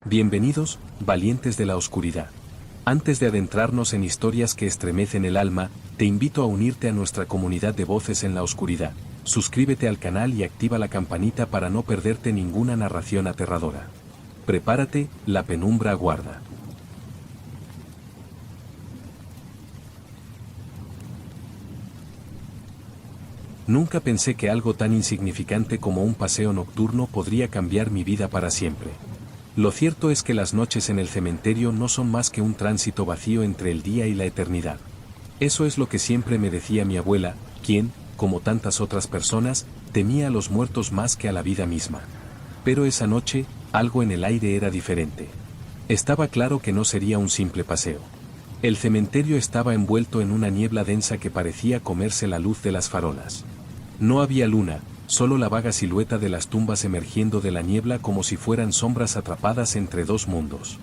Bienvenidos, valientes de la oscuridad. Antes de adentrarnos en historias que estremecen el alma, te invito a unirte a nuestra comunidad de voces en la oscuridad. Suscríbete al canal y activa la campanita para no perderte ninguna narración aterradora. Prepárate, la penumbra aguarda. Nunca pensé que algo tan insignificante como un paseo nocturno podría cambiar mi vida para siempre. Lo cierto es que las noches en el cementerio no son más que un tránsito vacío entre el día y la eternidad. Eso es lo que siempre me decía mi abuela, quien, como tantas otras personas, temía a los muertos más que a la vida misma. Pero esa noche, algo en el aire era diferente. Estaba claro que no sería un simple paseo. El cementerio estaba envuelto en una niebla densa que parecía comerse la luz de las farolas. No había luna, solo la vaga silueta de las tumbas emergiendo de la niebla como si fueran sombras atrapadas entre dos mundos.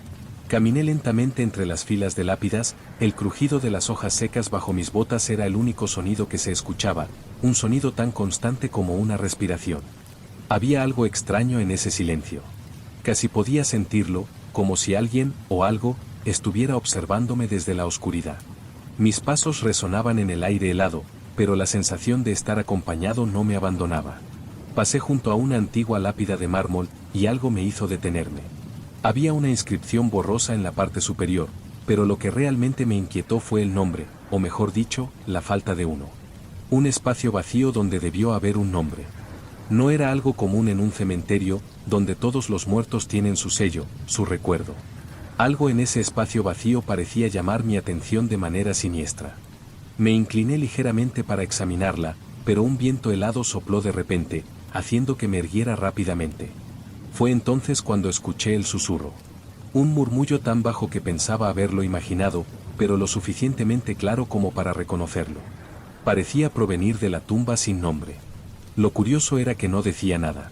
Caminé lentamente entre las filas de lápidas, el crujido de las hojas secas bajo mis botas era el único sonido que se escuchaba, un sonido tan constante como una respiración. Había algo extraño en ese silencio. Casi podía sentirlo, como si alguien, o algo, estuviera observándome desde la oscuridad. Mis pasos resonaban en el aire helado, pero la sensación de estar acompañado no me abandonaba. Pasé junto a una antigua lápida de mármol, y algo me hizo detenerme. Había una inscripción borrosa en la parte superior, pero lo que realmente me inquietó fue el nombre, o mejor dicho, la falta de uno. Un espacio vacío donde debió haber un nombre. No era algo común en un cementerio, donde todos los muertos tienen su sello, su recuerdo. Algo en ese espacio vacío parecía llamar mi atención de manera siniestra. Me incliné ligeramente para examinarla, pero un viento helado sopló de repente, haciendo que me erguiera rápidamente. Fue entonces cuando escuché el susurro. Un murmullo tan bajo que pensaba haberlo imaginado, pero lo suficientemente claro como para reconocerlo. Parecía provenir de la tumba sin nombre. Lo curioso era que no decía nada.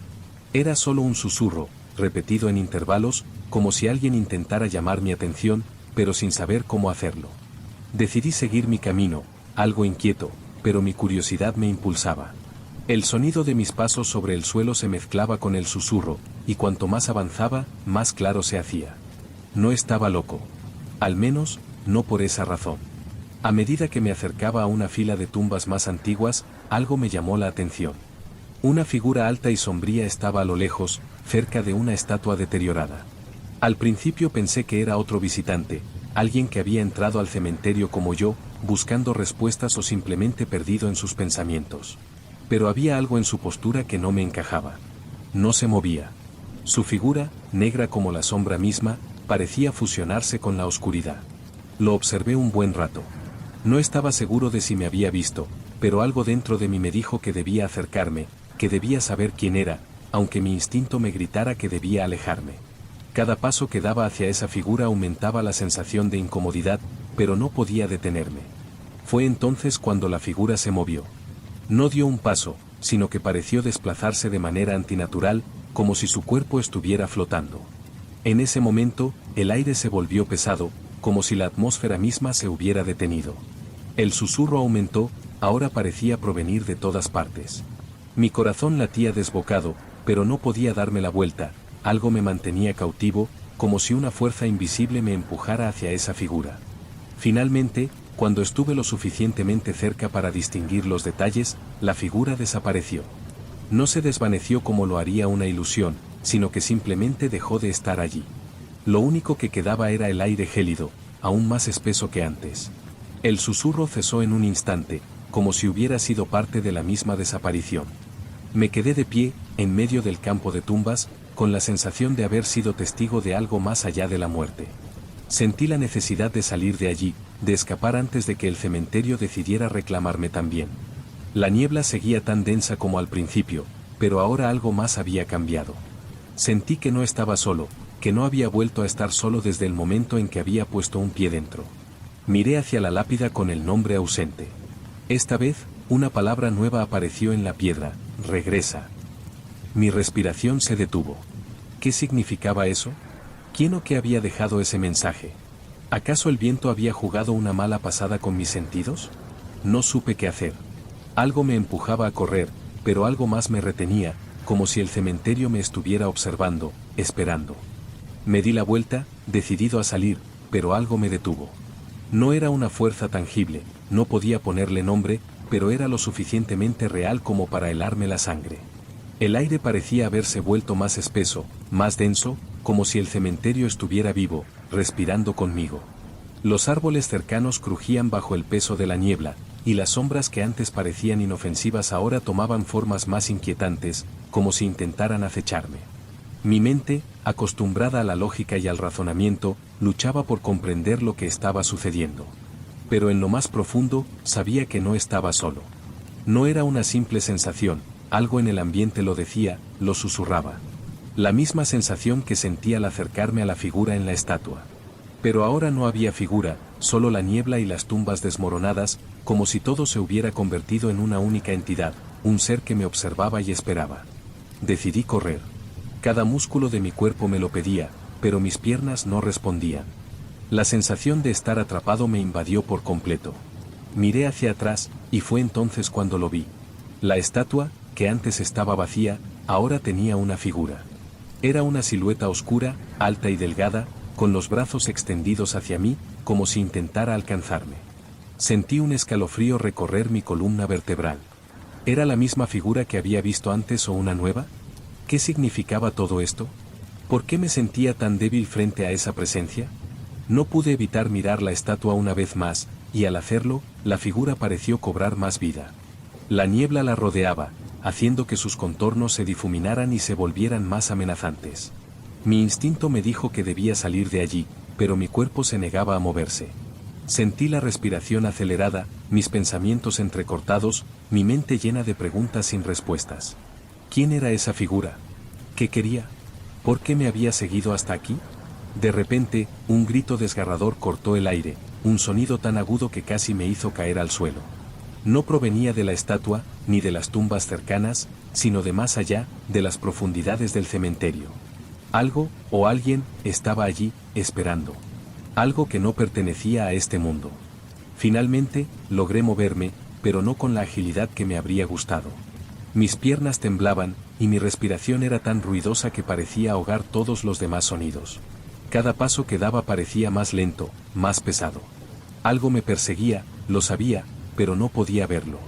Era solo un susurro, repetido en intervalos, como si alguien intentara llamar mi atención, pero sin saber cómo hacerlo. Decidí seguir mi camino, algo inquieto, pero mi curiosidad me impulsaba. El sonido de mis pasos sobre el suelo se mezclaba con el susurro, y cuanto más avanzaba, más claro se hacía. No estaba loco. Al menos, no por esa razón. A medida que me acercaba a una fila de tumbas más antiguas, algo me llamó la atención. Una figura alta y sombría estaba a lo lejos, cerca de una estatua deteriorada. Al principio pensé que era otro visitante, alguien que había entrado al cementerio como yo, buscando respuestas o simplemente perdido en sus pensamientos. Pero había algo en su postura que no me encajaba. No se movía. Su figura, negra como la sombra misma, parecía fusionarse con la oscuridad. Lo observé un buen rato. No estaba seguro de si me había visto, pero algo dentro de mí me dijo que debía acercarme, que debía saber quién era, aunque mi instinto me gritara que debía alejarme. Cada paso que daba hacia esa figura aumentaba la sensación de incomodidad, pero no podía detenerme. Fue entonces cuando la figura se movió. No dio un paso, sino que pareció desplazarse de manera antinatural, como si su cuerpo estuviera flotando. En ese momento, el aire se volvió pesado, como si la atmósfera misma se hubiera detenido. El susurro aumentó, ahora parecía provenir de todas partes. Mi corazón latía desbocado, pero no podía darme la vuelta. Algo me mantenía cautivo, como si una fuerza invisible me empujara hacia esa figura. Finalmente, cuando estuve lo suficientemente cerca para distinguir los detalles, la figura desapareció. No se desvaneció como lo haría una ilusión, sino que simplemente dejó de estar allí. Lo único que quedaba era el aire gélido, aún más espeso que antes. El susurro cesó en un instante, como si hubiera sido parte de la misma desaparición. Me quedé de pie, en medio del campo de tumbas, con la sensación de haber sido testigo de algo más allá de la muerte. Sentí la necesidad de salir de allí, de escapar antes de que el cementerio decidiera reclamarme también. La niebla seguía tan densa como al principio, pero ahora algo más había cambiado. Sentí que no estaba solo, que no había vuelto a estar solo desde el momento en que había puesto un pie dentro. Miré hacia la lápida con el nombre ausente. Esta vez, una palabra nueva apareció en la piedra: regresa. Mi respiración se detuvo. ¿Qué significaba eso? ¿Quién o qué había dejado ese mensaje? ¿Acaso el viento había jugado una mala pasada con mis sentidos? No supe qué hacer. Algo me empujaba a correr, pero algo más me retenía, como si el cementerio me estuviera observando, esperando. Me di la vuelta, decidido a salir, pero algo me detuvo. No era una fuerza tangible, no podía ponerle nombre, pero era lo suficientemente real como para helarme la sangre. El aire parecía haberse vuelto más espeso, más denso, como si el cementerio estuviera vivo, respirando conmigo. Los árboles cercanos crujían bajo el peso de la niebla, y las sombras que antes parecían inofensivas ahora tomaban formas más inquietantes, como si intentaran acecharme. Mi mente, acostumbrada a la lógica y al razonamiento, luchaba por comprender lo que estaba sucediendo. Pero en lo más profundo, sabía que no estaba solo. No era una simple sensación, algo en el ambiente lo decía, lo susurraba. La misma sensación que sentía al acercarme a la figura en la estatua. Pero ahora no había figura, solo la niebla y las tumbas desmoronadas, como si todo se hubiera convertido en una única entidad, un ser que me observaba y esperaba. Decidí correr. Cada músculo de mi cuerpo me lo pedía, pero mis piernas no respondían. La sensación de estar atrapado me invadió por completo. Miré hacia atrás, y fue entonces cuando lo vi. La estatua, que antes estaba vacía, ahora tenía una figura. Era una silueta oscura, alta y delgada, con los brazos extendidos hacia mí, como si intentara alcanzarme. Sentí un escalofrío recorrer mi columna vertebral. ¿Era la misma figura que había visto antes o una nueva? ¿Qué significaba todo esto? ¿Por qué me sentía tan débil frente a esa presencia? No pude evitar mirar la estatua una vez más, y al hacerlo, la figura pareció cobrar más vida. La niebla la rodeaba, haciendo que sus contornos se difuminaran y se volvieran más amenazantes. Mi instinto me dijo que debía salir de allí, pero mi cuerpo se negaba a moverse. Sentí la respiración acelerada, mis pensamientos entrecortados, mi mente llena de preguntas sin respuestas. ¿Quién era esa figura? ¿Qué quería? ¿Por qué me había seguido hasta aquí? De repente, un grito desgarrador cortó el aire, un sonido tan agudo que casi me hizo caer al suelo. No provenía de la estatua, ni de las tumbas cercanas, sino de más allá, de las profundidades del cementerio. Algo, o alguien, estaba allí, esperando. Algo que no pertenecía a este mundo. Finalmente, logré moverme, pero no con la agilidad que me habría gustado. Mis piernas temblaban, y mi respiración era tan ruidosa que parecía ahogar todos los demás sonidos. Cada paso que daba parecía más lento, más pesado. Algo me perseguía, lo sabía, pero no podía verlo.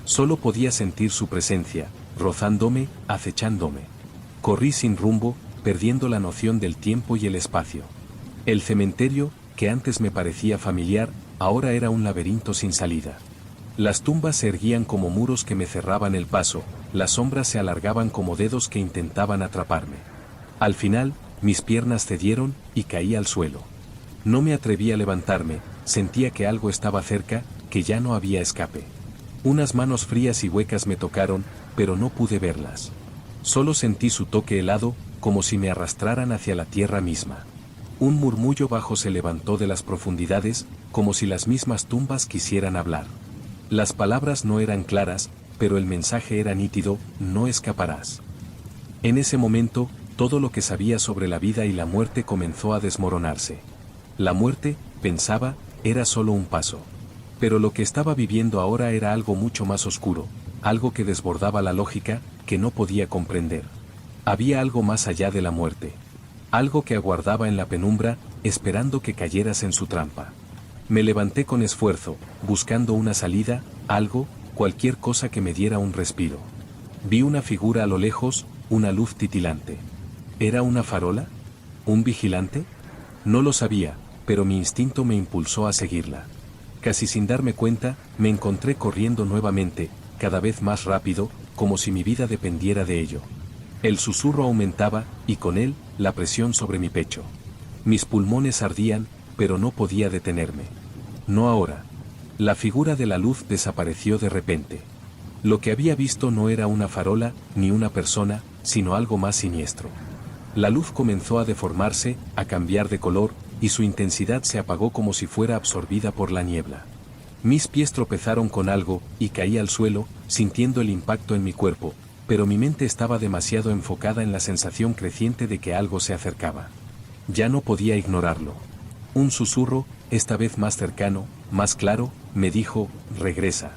Solo podía sentir su presencia, rozándome, acechándome. Corrí sin rumbo, perdiendo la noción del tiempo y el espacio. El cementerio, que antes me parecía familiar, ahora era un laberinto sin salida. Las tumbas se erguían como muros que me cerraban el paso, las sombras se alargaban como dedos que intentaban atraparme. Al final, mis piernas cedieron, y caí al suelo. No me atreví a levantarme, sentía que algo estaba cerca, que ya no había escape. Unas manos frías y huecas me tocaron, pero no pude verlas. Solo sentí su toque helado, como si me arrastraran hacia la tierra misma. Un murmullo bajo se levantó de las profundidades, como si las mismas tumbas quisieran hablar. Las palabras no eran claras, pero el mensaje era nítido: no escaparás. En ese momento, todo lo que sabía sobre la vida y la muerte comenzó a desmoronarse. La muerte, pensaba, era solo un paso. Pero lo que estaba viviendo ahora era algo mucho más oscuro, algo que desbordaba la lógica, que no podía comprender. Había algo más allá de la muerte. Algo que aguardaba en la penumbra, esperando que cayeras en su trampa. Me levanté con esfuerzo, buscando una salida, algo, cualquier cosa que me diera un respiro. Vi una figura a lo lejos, una luz titilante. ¿Era una farola? ¿Un vigilante? No lo sabía, pero mi instinto me impulsó a seguirla. Casi sin darme cuenta, me encontré corriendo nuevamente, cada vez más rápido, como si mi vida dependiera de ello. El susurro aumentaba, y con él, la presión sobre mi pecho. Mis pulmones ardían, pero no podía detenerme. No ahora. La figura de la luz desapareció de repente. Lo que había visto no era una farola, ni una persona, sino algo más siniestro. La luz comenzó a deformarse, a cambiar de color, y su intensidad se apagó como si fuera absorbida por la niebla. Mis pies tropezaron con algo, y caí al suelo, sintiendo el impacto en mi cuerpo, pero mi mente estaba demasiado enfocada en la sensación creciente de que algo se acercaba. Ya no podía ignorarlo. Un susurro, esta vez más cercano, más claro, me dijo: regresa.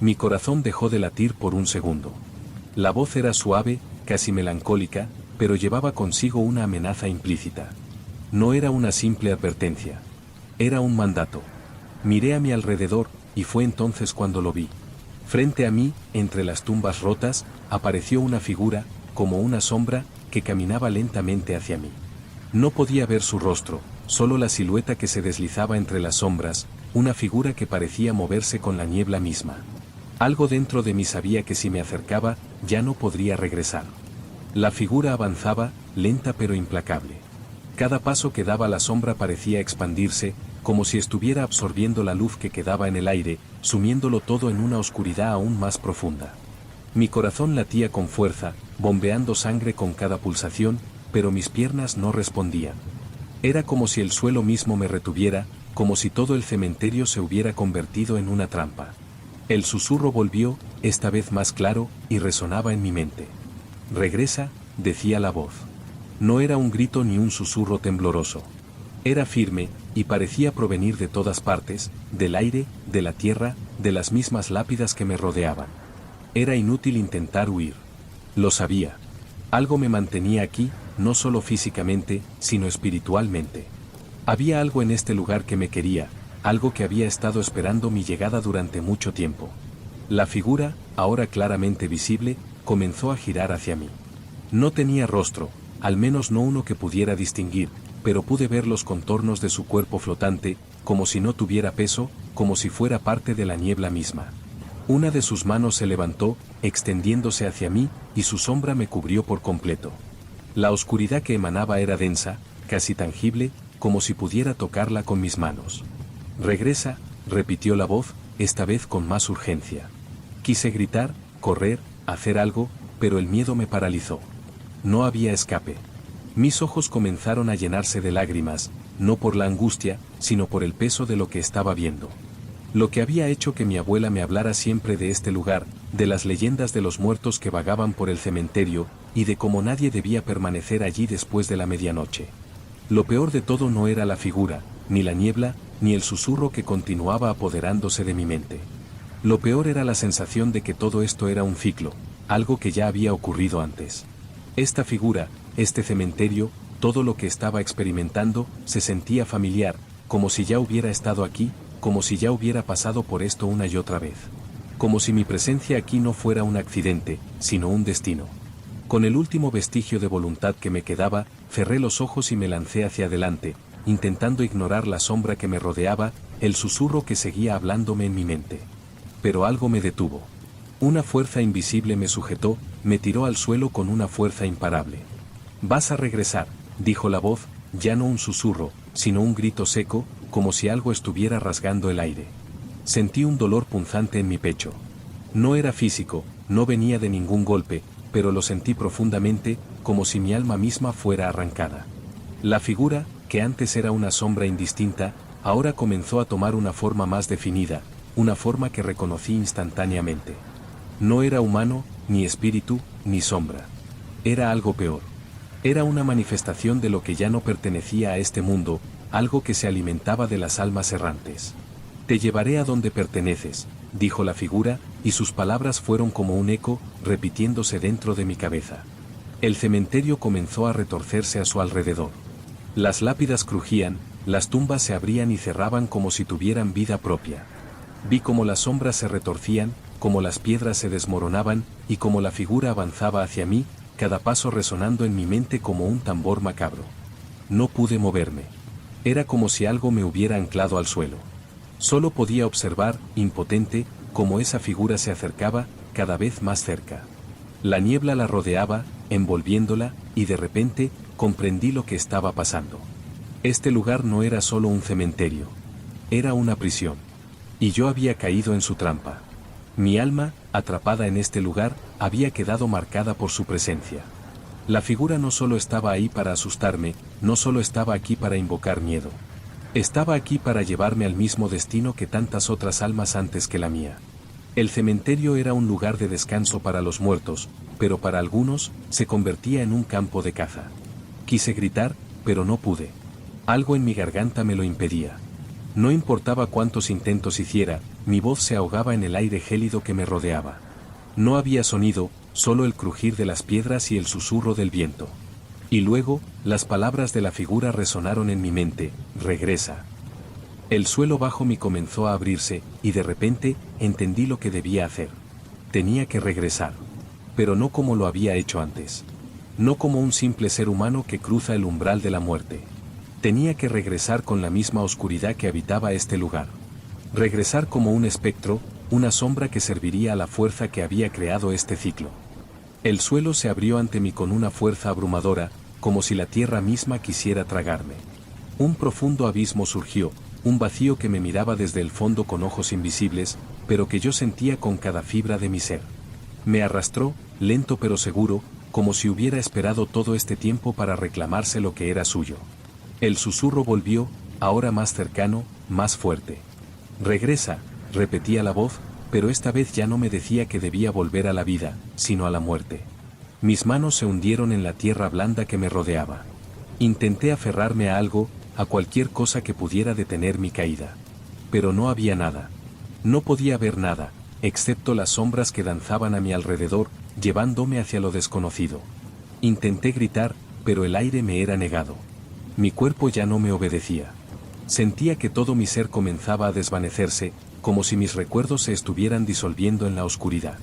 Mi corazón dejó de latir por un segundo. La voz era suave, casi melancólica, pero llevaba consigo una amenaza implícita. No era una simple advertencia. Era un mandato. Miré a mi alrededor, y fue entonces cuando lo vi. Frente a mí, entre las tumbas rotas, apareció una figura, como una sombra, que caminaba lentamente hacia mí. No podía ver su rostro, solo la silueta que se deslizaba entre las sombras, una figura que parecía moverse con la niebla misma. Algo dentro de mí sabía que si me acercaba, ya no podría regresar. La figura avanzaba, lenta pero implacable. Cada paso que daba la sombra parecía expandirse, como si estuviera absorbiendo la luz que quedaba en el aire, sumiéndolo todo en una oscuridad aún más profunda. Mi corazón latía con fuerza, bombeando sangre con cada pulsación, pero mis piernas no respondían. Era como si el suelo mismo me retuviera, como si todo el cementerio se hubiera convertido en una trampa. El susurro volvió, esta vez más claro, y resonaba en mi mente. «Regresa», decía la voz. No era un grito ni un susurro tembloroso. Era firme, y parecía provenir de todas partes, del aire, de la tierra, de las mismas lápidas que me rodeaban. Era inútil intentar huir. Lo sabía. Algo me mantenía aquí, no solo físicamente, sino espiritualmente. Había algo en este lugar que me quería, algo que había estado esperando mi llegada durante mucho tiempo. La figura, ahora claramente visible, comenzó a girar hacia mí. No tenía rostro, al menos no uno que pudiera distinguir, pero pude ver los contornos de su cuerpo flotante, como si no tuviera peso, como si fuera parte de la niebla misma. Una de sus manos se levantó, extendiéndose hacia mí, y su sombra me cubrió por completo. La oscuridad que emanaba era densa, casi tangible, como si pudiera tocarla con mis manos. «Regresa», repitió la voz, esta vez con más urgencia. Quise gritar, correr, hacer algo, pero el miedo me paralizó. No había escape. Mis ojos comenzaron a llenarse de lágrimas, no por la angustia, sino por el peso de lo que estaba viendo. Lo que había hecho que mi abuela me hablara siempre de este lugar, de las leyendas de los muertos que vagaban por el cementerio, y de cómo nadie debía permanecer allí después de la medianoche. Lo peor de todo no era la figura, ni la niebla, ni el susurro que continuaba apoderándose de mi mente. Lo peor era la sensación de que todo esto era un ciclo, algo que ya había ocurrido antes. Esta figura, este cementerio, todo lo que estaba experimentando, se sentía familiar, como si ya hubiera estado aquí, como si ya hubiera pasado por esto una y otra vez. Como si mi presencia aquí no fuera un accidente, sino un destino. Con el último vestigio de voluntad que me quedaba, cerré los ojos y me lancé hacia adelante, intentando ignorar la sombra que me rodeaba, el susurro que seguía hablándome en mi mente. Pero algo me detuvo. Una fuerza invisible me sujetó, me tiró al suelo con una fuerza imparable. «Vas a regresar», dijo la voz, ya no un susurro, sino un grito seco, como si algo estuviera rasgando el aire. Sentí un dolor punzante en mi pecho. No era físico, no venía de ningún golpe, pero lo sentí profundamente, como si mi alma misma fuera arrancada. La figura, que antes era una sombra indistinta, ahora comenzó a tomar una forma más definida, una forma que reconocí instantáneamente. No era humano, ni espíritu, ni sombra. Era algo peor. Era una manifestación de lo que ya no pertenecía a este mundo, algo que se alimentaba de las almas errantes. «Te llevaré a donde perteneces», dijo la figura, y sus palabras fueron como un eco, repitiéndose dentro de mi cabeza. El cementerio comenzó a retorcerse a su alrededor. Las lápidas crujían, las tumbas se abrían y cerraban como si tuvieran vida propia. Vi cómo las sombras se retorcían, cómo las piedras se desmoronaban, y cómo la figura avanzaba hacia mí, cada paso resonando en mi mente como un tambor macabro. No pude moverme. Era como si algo me hubiera anclado al suelo. Solo podía observar, impotente, cómo esa figura se acercaba, cada vez más cerca. La niebla la rodeaba, envolviéndola, y de repente, comprendí lo que estaba pasando. Este lugar no era solo un cementerio. Era una prisión. Y yo había caído en su trampa. Mi alma, atrapada en este lugar, había quedado marcada por su presencia. La figura no solo estaba ahí para asustarme, no solo estaba aquí para invocar miedo. Estaba aquí para llevarme al mismo destino que tantas otras almas antes que la mía. El cementerio era un lugar de descanso para los muertos, pero para algunos, se convertía en un campo de caza. Quise gritar, pero no pude. Algo en mi garganta me lo impedía. No importaba cuántos intentos hiciera, mi voz se ahogaba en el aire gélido que me rodeaba. No había sonido, solo el crujir de las piedras y el susurro del viento. Y luego, las palabras de la figura resonaron en mi mente: regresa. El suelo bajo mí comenzó a abrirse, y de repente, entendí lo que debía hacer. Tenía que regresar. Pero no como lo había hecho antes. No como un simple ser humano que cruza el umbral de la muerte. Tenía que regresar con la misma oscuridad que habitaba este lugar. Regresar como un espectro, una sombra que serviría a la fuerza que había creado este ciclo. El suelo se abrió ante mí con una fuerza abrumadora, como si la tierra misma quisiera tragarme. Un profundo abismo surgió, un vacío que me miraba desde el fondo con ojos invisibles, pero que yo sentía con cada fibra de mi ser. Me arrastró, lento pero seguro, como si hubiera esperado todo este tiempo para reclamarse lo que era suyo. El susurro volvió, ahora más cercano, más fuerte. Regresa, repetía la voz, pero esta vez ya no me decía que debía volver a la vida, sino a la muerte. Mis manos se hundieron en la tierra blanda que me rodeaba. Intenté aferrarme a algo, a cualquier cosa que pudiera detener mi caída. Pero no había nada. No podía ver nada, excepto las sombras que danzaban a mi alrededor, llevándome hacia lo desconocido. Intenté gritar, pero el aire me era negado. Mi cuerpo ya no me obedecía. Sentía que todo mi ser comenzaba a desvanecerse, como si mis recuerdos se estuvieran disolviendo en la oscuridad.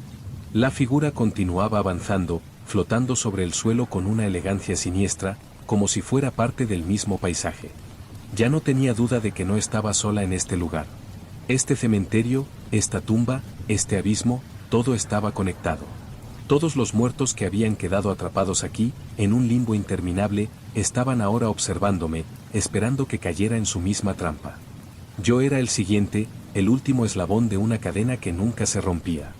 La figura continuaba avanzando, flotando sobre el suelo con una elegancia siniestra, como si fuera parte del mismo paisaje. Ya no tenía duda de que no estaba sola en este lugar. Este cementerio, esta tumba, este abismo, todo estaba conectado. Todos los muertos que habían quedado atrapados aquí, en un limbo interminable, estaban ahora observándome, esperando que cayera en su misma trampa. Yo era el siguiente, el último eslabón de una cadena que nunca se rompía.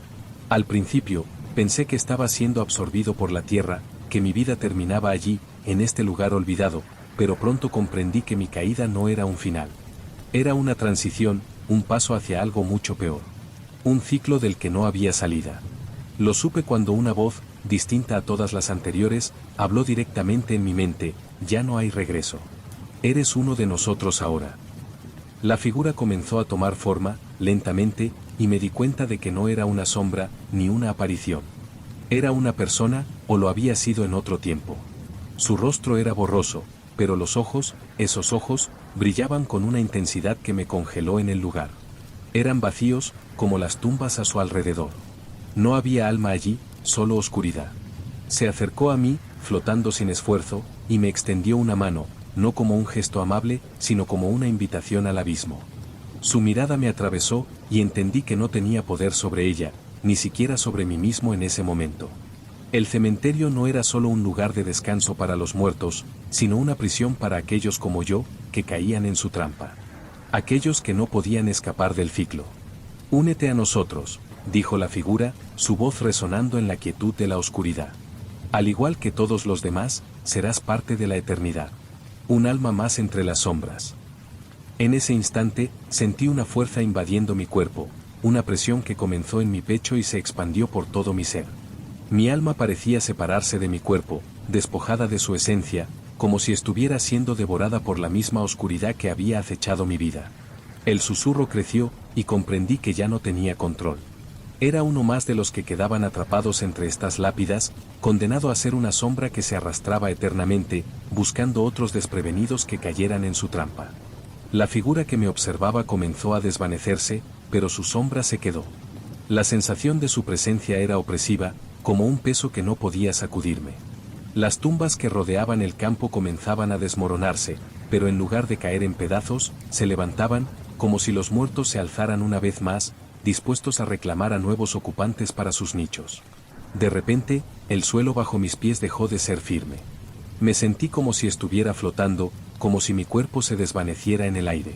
Al principio, pensé que estaba siendo absorbido por la tierra, que mi vida terminaba allí, en este lugar olvidado, pero pronto comprendí que mi caída no era un final. Era una transición, un paso hacia algo mucho peor. Un ciclo del que no había salida. Lo supe cuando una voz, distinta a todas las anteriores, habló directamente en mi mente: ya no hay regreso. Eres uno de nosotros ahora. La figura comenzó a tomar forma, lentamente, y me di cuenta de que no era una sombra, ni una aparición. Era una persona, o lo había sido en otro tiempo. Su rostro era borroso, pero los ojos, esos ojos, brillaban con una intensidad que me congeló en el lugar. Eran vacíos, como las tumbas a su alrededor. No había alma allí, solo oscuridad. Se acercó a mí, flotando sin esfuerzo, y me extendió una mano, no como un gesto amable, sino como una invitación al abismo. Su mirada me atravesó, y entendí que no tenía poder sobre ella, ni siquiera sobre mí mismo en ese momento. El cementerio no era solo un lugar de descanso para los muertos, sino una prisión para aquellos como yo, que caían en su trampa. Aquellos que no podían escapar del ciclo. Únete a nosotros, dijo la figura, su voz resonando en la quietud de la oscuridad. Al igual que todos los demás, serás parte de la eternidad. Un alma más entre las sombras. En ese instante, sentí una fuerza invadiendo mi cuerpo, una presión que comenzó en mi pecho y se expandió por todo mi ser. Mi alma parecía separarse de mi cuerpo, despojada de su esencia, como si estuviera siendo devorada por la misma oscuridad que había acechado mi vida. El susurro creció, y comprendí que ya no tenía control. Era uno más de los que quedaban atrapados entre estas lápidas, condenado a ser una sombra que se arrastraba eternamente, buscando otros desprevenidos que cayeran en su trampa. La figura que me observaba comenzó a desvanecerse, pero su sombra se quedó. La sensación de su presencia era opresiva, como un peso que no podía sacudirme. Las tumbas que rodeaban el campo comenzaban a desmoronarse, pero en lugar de caer en pedazos, se levantaban, como si los muertos se alzaran una vez más, dispuestos a reclamar a nuevos ocupantes para sus nichos. De repente, el suelo bajo mis pies dejó de ser firme. Me sentí como si estuviera flotando, como si mi cuerpo se desvaneciera en el aire.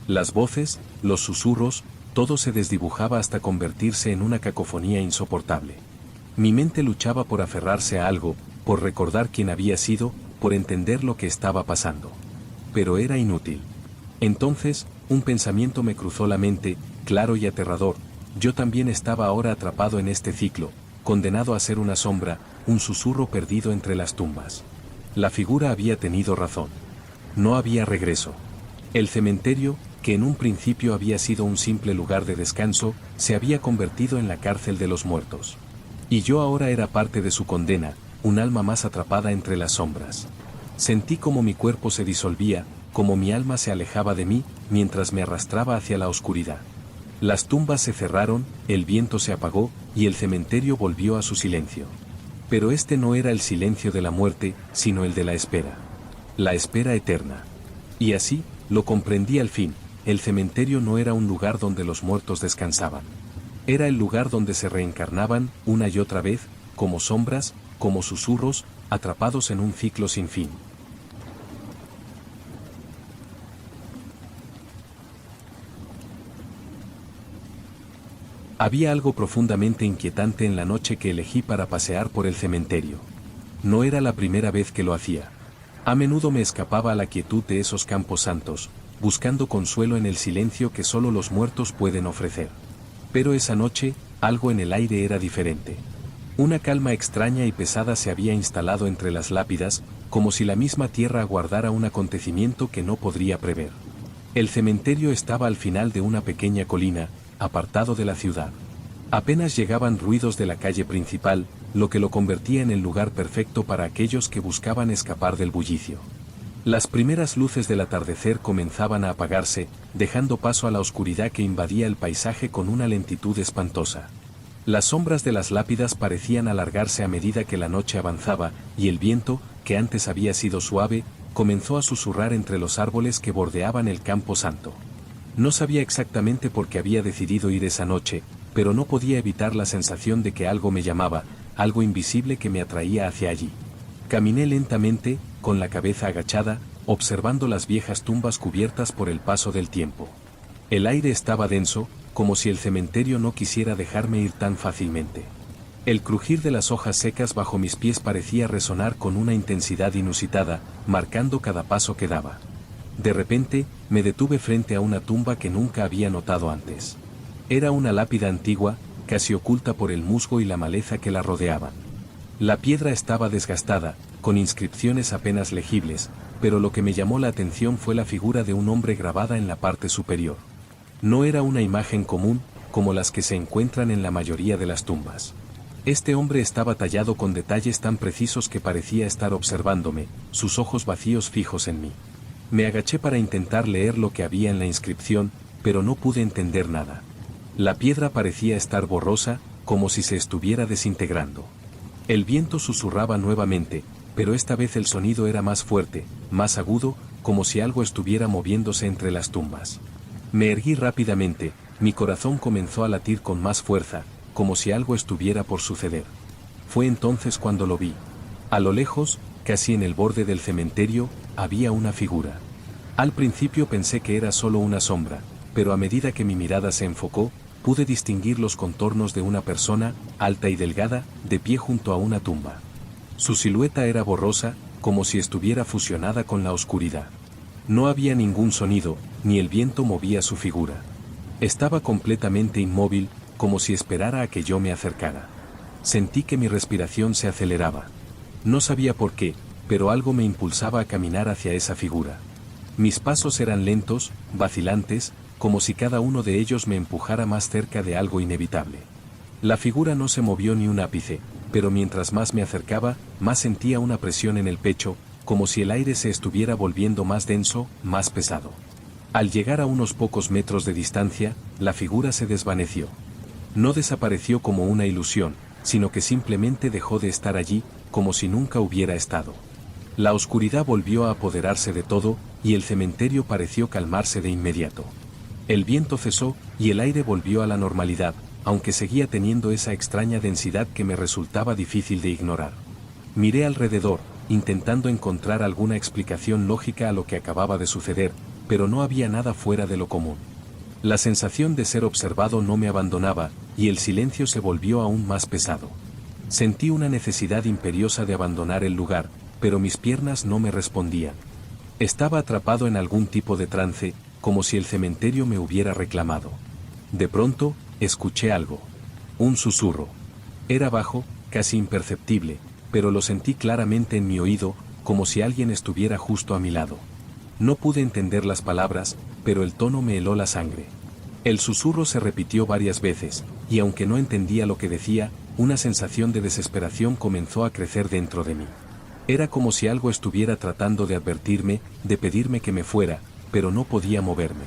Las voces, los susurros, todo se desdibujaba hasta convertirse en una cacofonía insoportable. Mi mente luchaba por aferrarse a algo, por recordar quién había sido, por entender lo que estaba pasando. Pero era inútil. Entonces, un pensamiento me cruzó la mente, claro y aterrador: yo también estaba ahora atrapado en este ciclo, condenado a ser una sombra, un susurro perdido entre las tumbas. La figura había tenido razón. No había regreso. El cementerio, que en un principio había sido un simple lugar de descanso, se había convertido en la cárcel de los muertos. Y yo ahora era parte de su condena, un alma más atrapada entre las sombras. Sentí como mi cuerpo se disolvía, como mi alma se alejaba de mí, mientras me arrastraba hacia la oscuridad. Las tumbas se cerraron, el viento se apagó, y el cementerio volvió a su silencio. Pero este no era el silencio de la muerte, sino el de la espera. La espera eterna. Y así, lo comprendí al fin, el cementerio no era un lugar donde los muertos descansaban. Era el lugar donde se reencarnaban, una y otra vez, como sombras, como susurros, atrapados en un ciclo sin fin. Había algo profundamente inquietante en la noche que elegí para pasear por el cementerio. No era la primera vez que lo hacía. A menudo me escapaba a la quietud de esos campos santos, buscando consuelo en el silencio que solo los muertos pueden ofrecer. Pero esa noche, algo en el aire era diferente. Una calma extraña y pesada se había instalado entre las lápidas, como si la misma tierra aguardara un acontecimiento que no podría prever. El cementerio estaba al final de una pequeña colina, apartado de la ciudad. Apenas llegaban ruidos de la calle principal, lo que lo convertía en el lugar perfecto para aquellos que buscaban escapar del bullicio. Las primeras luces del atardecer comenzaban a apagarse, dejando paso a la oscuridad que invadía el paisaje con una lentitud espantosa. Las sombras de las lápidas parecían alargarse a medida que la noche avanzaba, y el viento, que antes había sido suave, comenzó a susurrar entre los árboles que bordeaban el campo santo. No sabía exactamente por qué había decidido ir esa noche, pero no podía evitar la sensación de que algo me llamaba, algo invisible que me atraía hacia allí. Caminé lentamente, con la cabeza agachada, observando las viejas tumbas cubiertas por el paso del tiempo. El aire estaba denso, como si el cementerio no quisiera dejarme ir tan fácilmente. El crujir de las hojas secas bajo mis pies parecía resonar con una intensidad inusitada, marcando cada paso que daba. De repente, me detuve frente a una tumba que nunca había notado antes. Era una lápida antigua, casi oculta por el musgo y la maleza que la rodeaban. La piedra estaba desgastada, con inscripciones apenas legibles, pero lo que me llamó la atención fue la figura de un hombre grabada en la parte superior. No era una imagen común, como las que se encuentran en la mayoría de las tumbas. Este hombre estaba tallado con detalles tan precisos que parecía estar observándome, sus ojos vacíos fijos en mí. Me agaché para intentar leer lo que había en la inscripción, pero no pude entender nada. La piedra parecía estar borrosa, como si se estuviera desintegrando. El viento susurraba nuevamente, pero esta vez el sonido era más fuerte, más agudo, como si algo estuviera moviéndose entre las tumbas. Me erguí rápidamente, mi corazón comenzó a latir con más fuerza, como si algo estuviera por suceder. Fue entonces cuando lo vi. A lo lejos, casi en el borde del cementerio, había una figura. Al principio pensé que era solo una sombra, pero a medida que mi mirada se enfocó, pude distinguir los contornos de una persona, alta y delgada, de pie junto a una tumba. Su silueta era borrosa, como si estuviera fusionada con la oscuridad. No había ningún sonido, ni el viento movía su figura. Estaba completamente inmóvil, como si esperara a que yo me acercara. Sentí que mi respiración se aceleraba. No sabía por qué, pero algo me impulsaba a caminar hacia esa figura. Mis pasos eran lentos, vacilantes, como si cada uno de ellos me empujara más cerca de algo inevitable. La figura no se movió ni un ápice, pero mientras más me acercaba, más sentía una presión en el pecho, como si el aire se estuviera volviendo más denso, más pesado. Al llegar a unos pocos metros de distancia, la figura se desvaneció. No desapareció como una ilusión, sino que simplemente dejó de estar allí, como si nunca hubiera estado. La oscuridad volvió a apoderarse de todo, y el cementerio pareció calmarse de inmediato. El viento cesó, y el aire volvió a la normalidad, aunque seguía teniendo esa extraña densidad que me resultaba difícil de ignorar. Miré alrededor, intentando encontrar alguna explicación lógica a lo que acababa de suceder, pero no había nada fuera de lo común. La sensación de ser observado no me abandonaba, y el silencio se volvió aún más pesado. Sentí una necesidad imperiosa de abandonar el lugar, pero mis piernas no me respondían. Estaba atrapado en algún tipo de trance, como si el cementerio me hubiera reclamado. De pronto, escuché algo. Un susurro. Era bajo, casi imperceptible, pero lo sentí claramente en mi oído, como si alguien estuviera justo a mi lado. No pude entender las palabras, pero el tono me heló la sangre. El susurro se repitió varias veces, y aunque no entendía lo que decía, una sensación de desesperación comenzó a crecer dentro de mí. Era como si algo estuviera tratando de advertirme, de pedirme que me fuera, pero no podía moverme.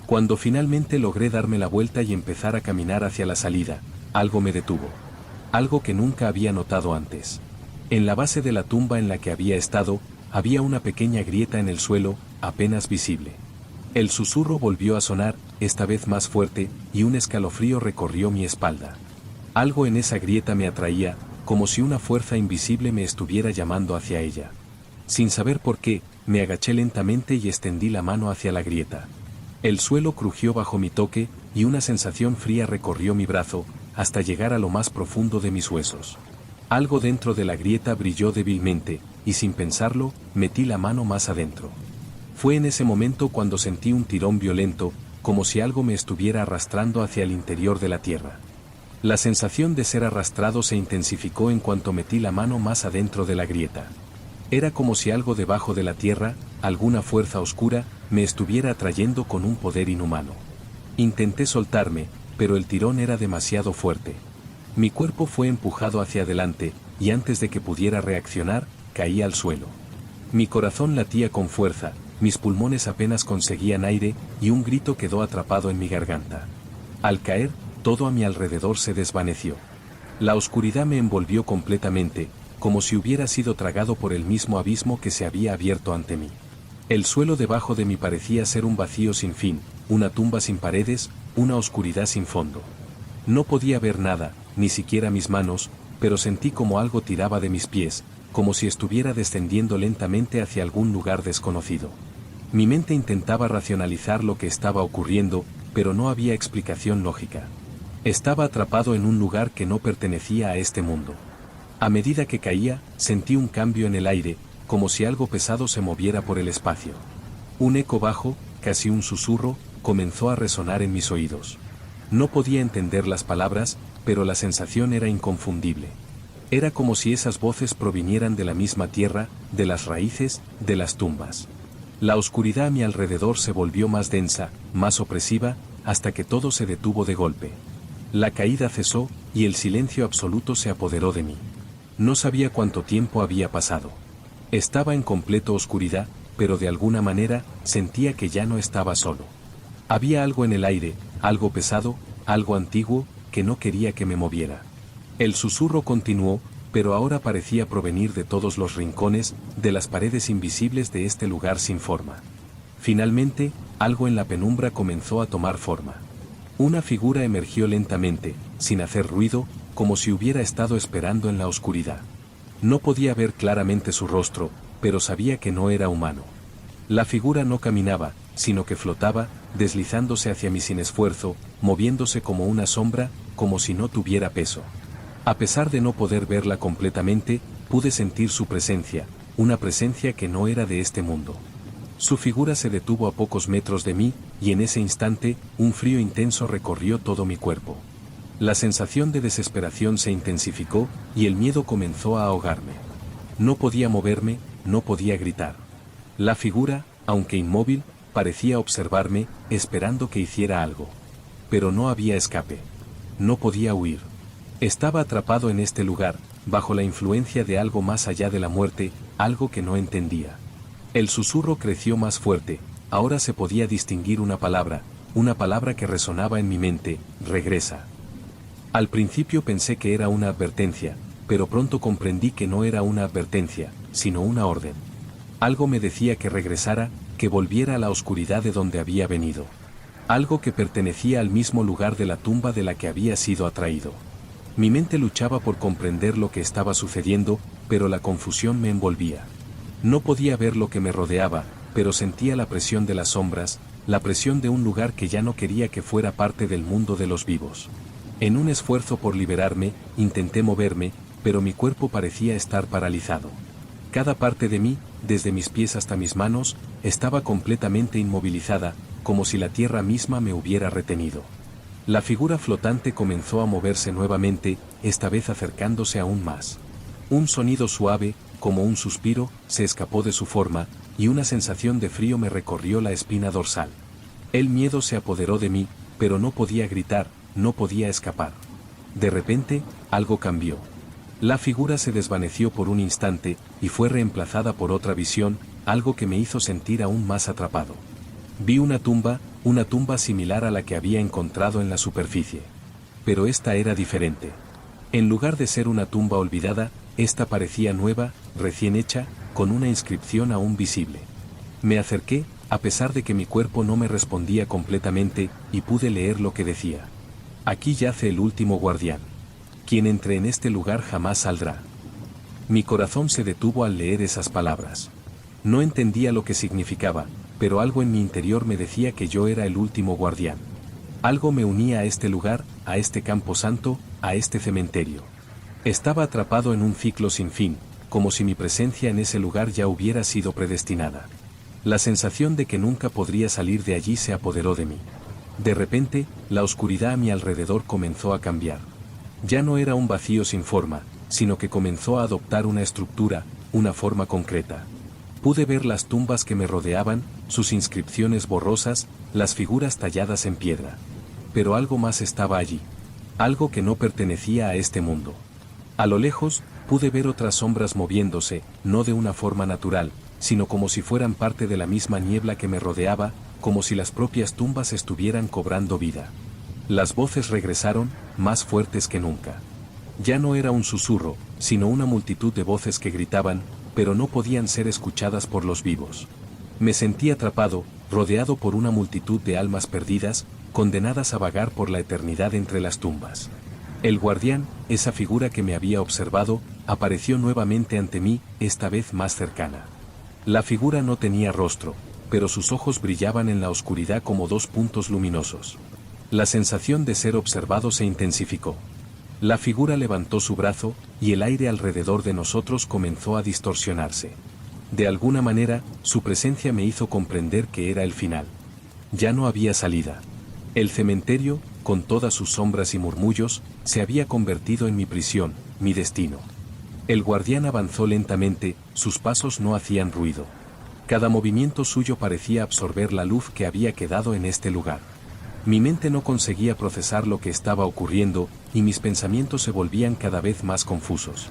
Cuando finalmente logré darme la vuelta y empezar a caminar hacia la salida, algo me detuvo. Algo que nunca había notado antes. En la base de la tumba en la que había estado, había una pequeña grieta en el suelo, apenas visible. El susurro volvió a sonar, esta vez más fuerte, y un escalofrío recorrió mi espalda. Algo en esa grieta me atraía, como si una fuerza invisible me estuviera llamando hacia ella. Sin saber por qué, me agaché lentamente y extendí la mano hacia la grieta. El suelo crujió bajo mi toque, y una sensación fría recorrió mi brazo, hasta llegar a lo más profundo de mis huesos. Algo dentro de la grieta brilló débilmente, y sin pensarlo, metí la mano más adentro. Fue en ese momento cuando sentí un tirón violento, como si algo me estuviera arrastrando hacia el interior de la tierra. La sensación de ser arrastrado se intensificó en cuanto metí la mano más adentro de la grieta. Era como si algo debajo de la tierra, alguna fuerza oscura, me estuviera atrayendo con un poder inhumano. Intenté soltarme, pero el tirón era demasiado fuerte. Mi cuerpo fue empujado hacia adelante, y antes de que pudiera reaccionar, caí al suelo. Mi corazón latía con fuerza, mis pulmones apenas conseguían aire, y un grito quedó atrapado en mi garganta. Al caer, todo a mi alrededor se desvaneció. La oscuridad me envolvió completamente, como si hubiera sido tragado por el mismo abismo que se había abierto ante mí. El suelo debajo de mí parecía ser un vacío sin fin, una tumba sin paredes, una oscuridad sin fondo. No podía ver nada, ni siquiera mis manos, pero sentí como algo tiraba de mis pies, como si estuviera descendiendo lentamente hacia algún lugar desconocido. Mi mente intentaba racionalizar lo que estaba ocurriendo, pero no había explicación lógica. Estaba atrapado en un lugar que no pertenecía a este mundo. A medida que caía, sentí un cambio en el aire, como si algo pesado se moviera por el espacio. Un eco bajo, casi un susurro, comenzó a resonar en mis oídos. No podía entender las palabras, pero la sensación era inconfundible. Era como si esas voces provinieran de la misma tierra, de las raíces, de las tumbas. La oscuridad a mi alrededor se volvió más densa, más opresiva, hasta que todo se detuvo de golpe. La caída cesó, y el silencio absoluto se apoderó de mí. No sabía cuánto tiempo había pasado. Estaba en completa oscuridad, pero de alguna manera, sentía que ya no estaba solo. Había algo en el aire, algo pesado, algo antiguo, que no quería que me moviera. El susurro continuó, pero ahora parecía provenir de todos los rincones, de las paredes invisibles de este lugar sin forma. Finalmente, algo en la penumbra comenzó a tomar forma. Una figura emergió lentamente, sin hacer ruido, como si hubiera estado esperando en la oscuridad. No podía ver claramente su rostro, pero sabía que no era humano. La figura no caminaba, sino que flotaba, deslizándose hacia mí sin esfuerzo, moviéndose como una sombra, como si no tuviera peso. A pesar de no poder verla completamente, pude sentir su presencia, una presencia que no era de este mundo. Su figura se detuvo a pocos metros de mí, y en ese instante, un frío intenso recorrió todo mi cuerpo. La sensación de desesperación se intensificó, y el miedo comenzó a ahogarme. No podía moverme, no podía gritar. La figura, aunque inmóvil, parecía observarme, esperando que hiciera algo. Pero no había escape. No podía huir. Estaba atrapado en este lugar, bajo la influencia de algo más allá de la muerte, algo que no entendía. El susurro creció más fuerte, ahora se podía distinguir una palabra que resonaba en mi mente: regresa. Al principio pensé que era una advertencia, pero pronto comprendí que no era una advertencia, sino una orden. Algo me decía que regresara, que volviera a la oscuridad de donde había venido. Algo que pertenecía al mismo lugar de la tumba de la que había sido atraído. Mi mente luchaba por comprender lo que estaba sucediendo, pero la confusión me envolvía. No podía ver lo que me rodeaba, pero sentía la presión de las sombras, la presión de un lugar que ya no quería que fuera parte del mundo de los vivos. En un esfuerzo por liberarme, intenté moverme, pero mi cuerpo parecía estar paralizado. Cada parte de mí, desde mis pies hasta mis manos, estaba completamente inmovilizada, como si la tierra misma me hubiera retenido. La figura flotante comenzó a moverse nuevamente, esta vez acercándose aún más. Un sonido suave, como un suspiro, se escapó de su forma, y una sensación de frío me recorrió la espina dorsal. El miedo se apoderó de mí, pero no podía gritar, no podía escapar. De repente, algo cambió. La figura se desvaneció por un instante, y fue reemplazada por otra visión, algo que me hizo sentir aún más atrapado. Vi una tumba similar a la que había encontrado en la superficie. Pero esta era diferente. En lugar de ser una tumba olvidada, esta parecía nueva, recién hecha, con una inscripción aún visible. Me acerqué, a pesar de que mi cuerpo no me respondía completamente, y pude leer lo que decía. Aquí yace el último guardián. Quien entre en este lugar jamás saldrá. Mi corazón se detuvo al leer esas palabras. No entendía lo que significaba, pero algo en mi interior me decía que yo era el último guardián. Algo me unía a este lugar, a este campo santo, a este cementerio. Estaba atrapado en un ciclo sin fin, como si mi presencia en ese lugar ya hubiera sido predestinada. La sensación de que nunca podría salir de allí se apoderó de mí. De repente, la oscuridad a mi alrededor comenzó a cambiar. Ya no era un vacío sin forma, sino que comenzó a adoptar una estructura, una forma concreta. Pude ver las tumbas que me rodeaban, sus inscripciones borrosas, las figuras talladas en piedra. Pero algo más estaba allí. Algo que no pertenecía a este mundo. A lo lejos, pude ver otras sombras moviéndose, no de una forma natural, sino como si fueran parte de la misma niebla que me rodeaba, como si las propias tumbas estuvieran cobrando vida. Las voces regresaron, más fuertes que nunca. Ya no era un susurro, sino una multitud de voces que gritaban, pero no podían ser escuchadas por los vivos. Me sentí atrapado, rodeado por una multitud de almas perdidas, condenadas a vagar por la eternidad entre las tumbas. El guardián, esa figura que me había observado, apareció nuevamente ante mí, esta vez más cercana. La figura no tenía rostro, pero sus ojos brillaban en la oscuridad como dos puntos luminosos. La sensación de ser observado se intensificó. La figura levantó su brazo, y el aire alrededor de nosotros comenzó a distorsionarse. De alguna manera, su presencia me hizo comprender que era el final. Ya no había salida. El cementerio, con todas sus sombras y murmullos, se había convertido en mi prisión, mi destino. El guardián avanzó lentamente, sus pasos no hacían ruido. Cada movimiento suyo parecía absorber la luz que había quedado en este lugar. Mi mente no conseguía procesar lo que estaba ocurriendo, y mis pensamientos se volvían cada vez más confusos.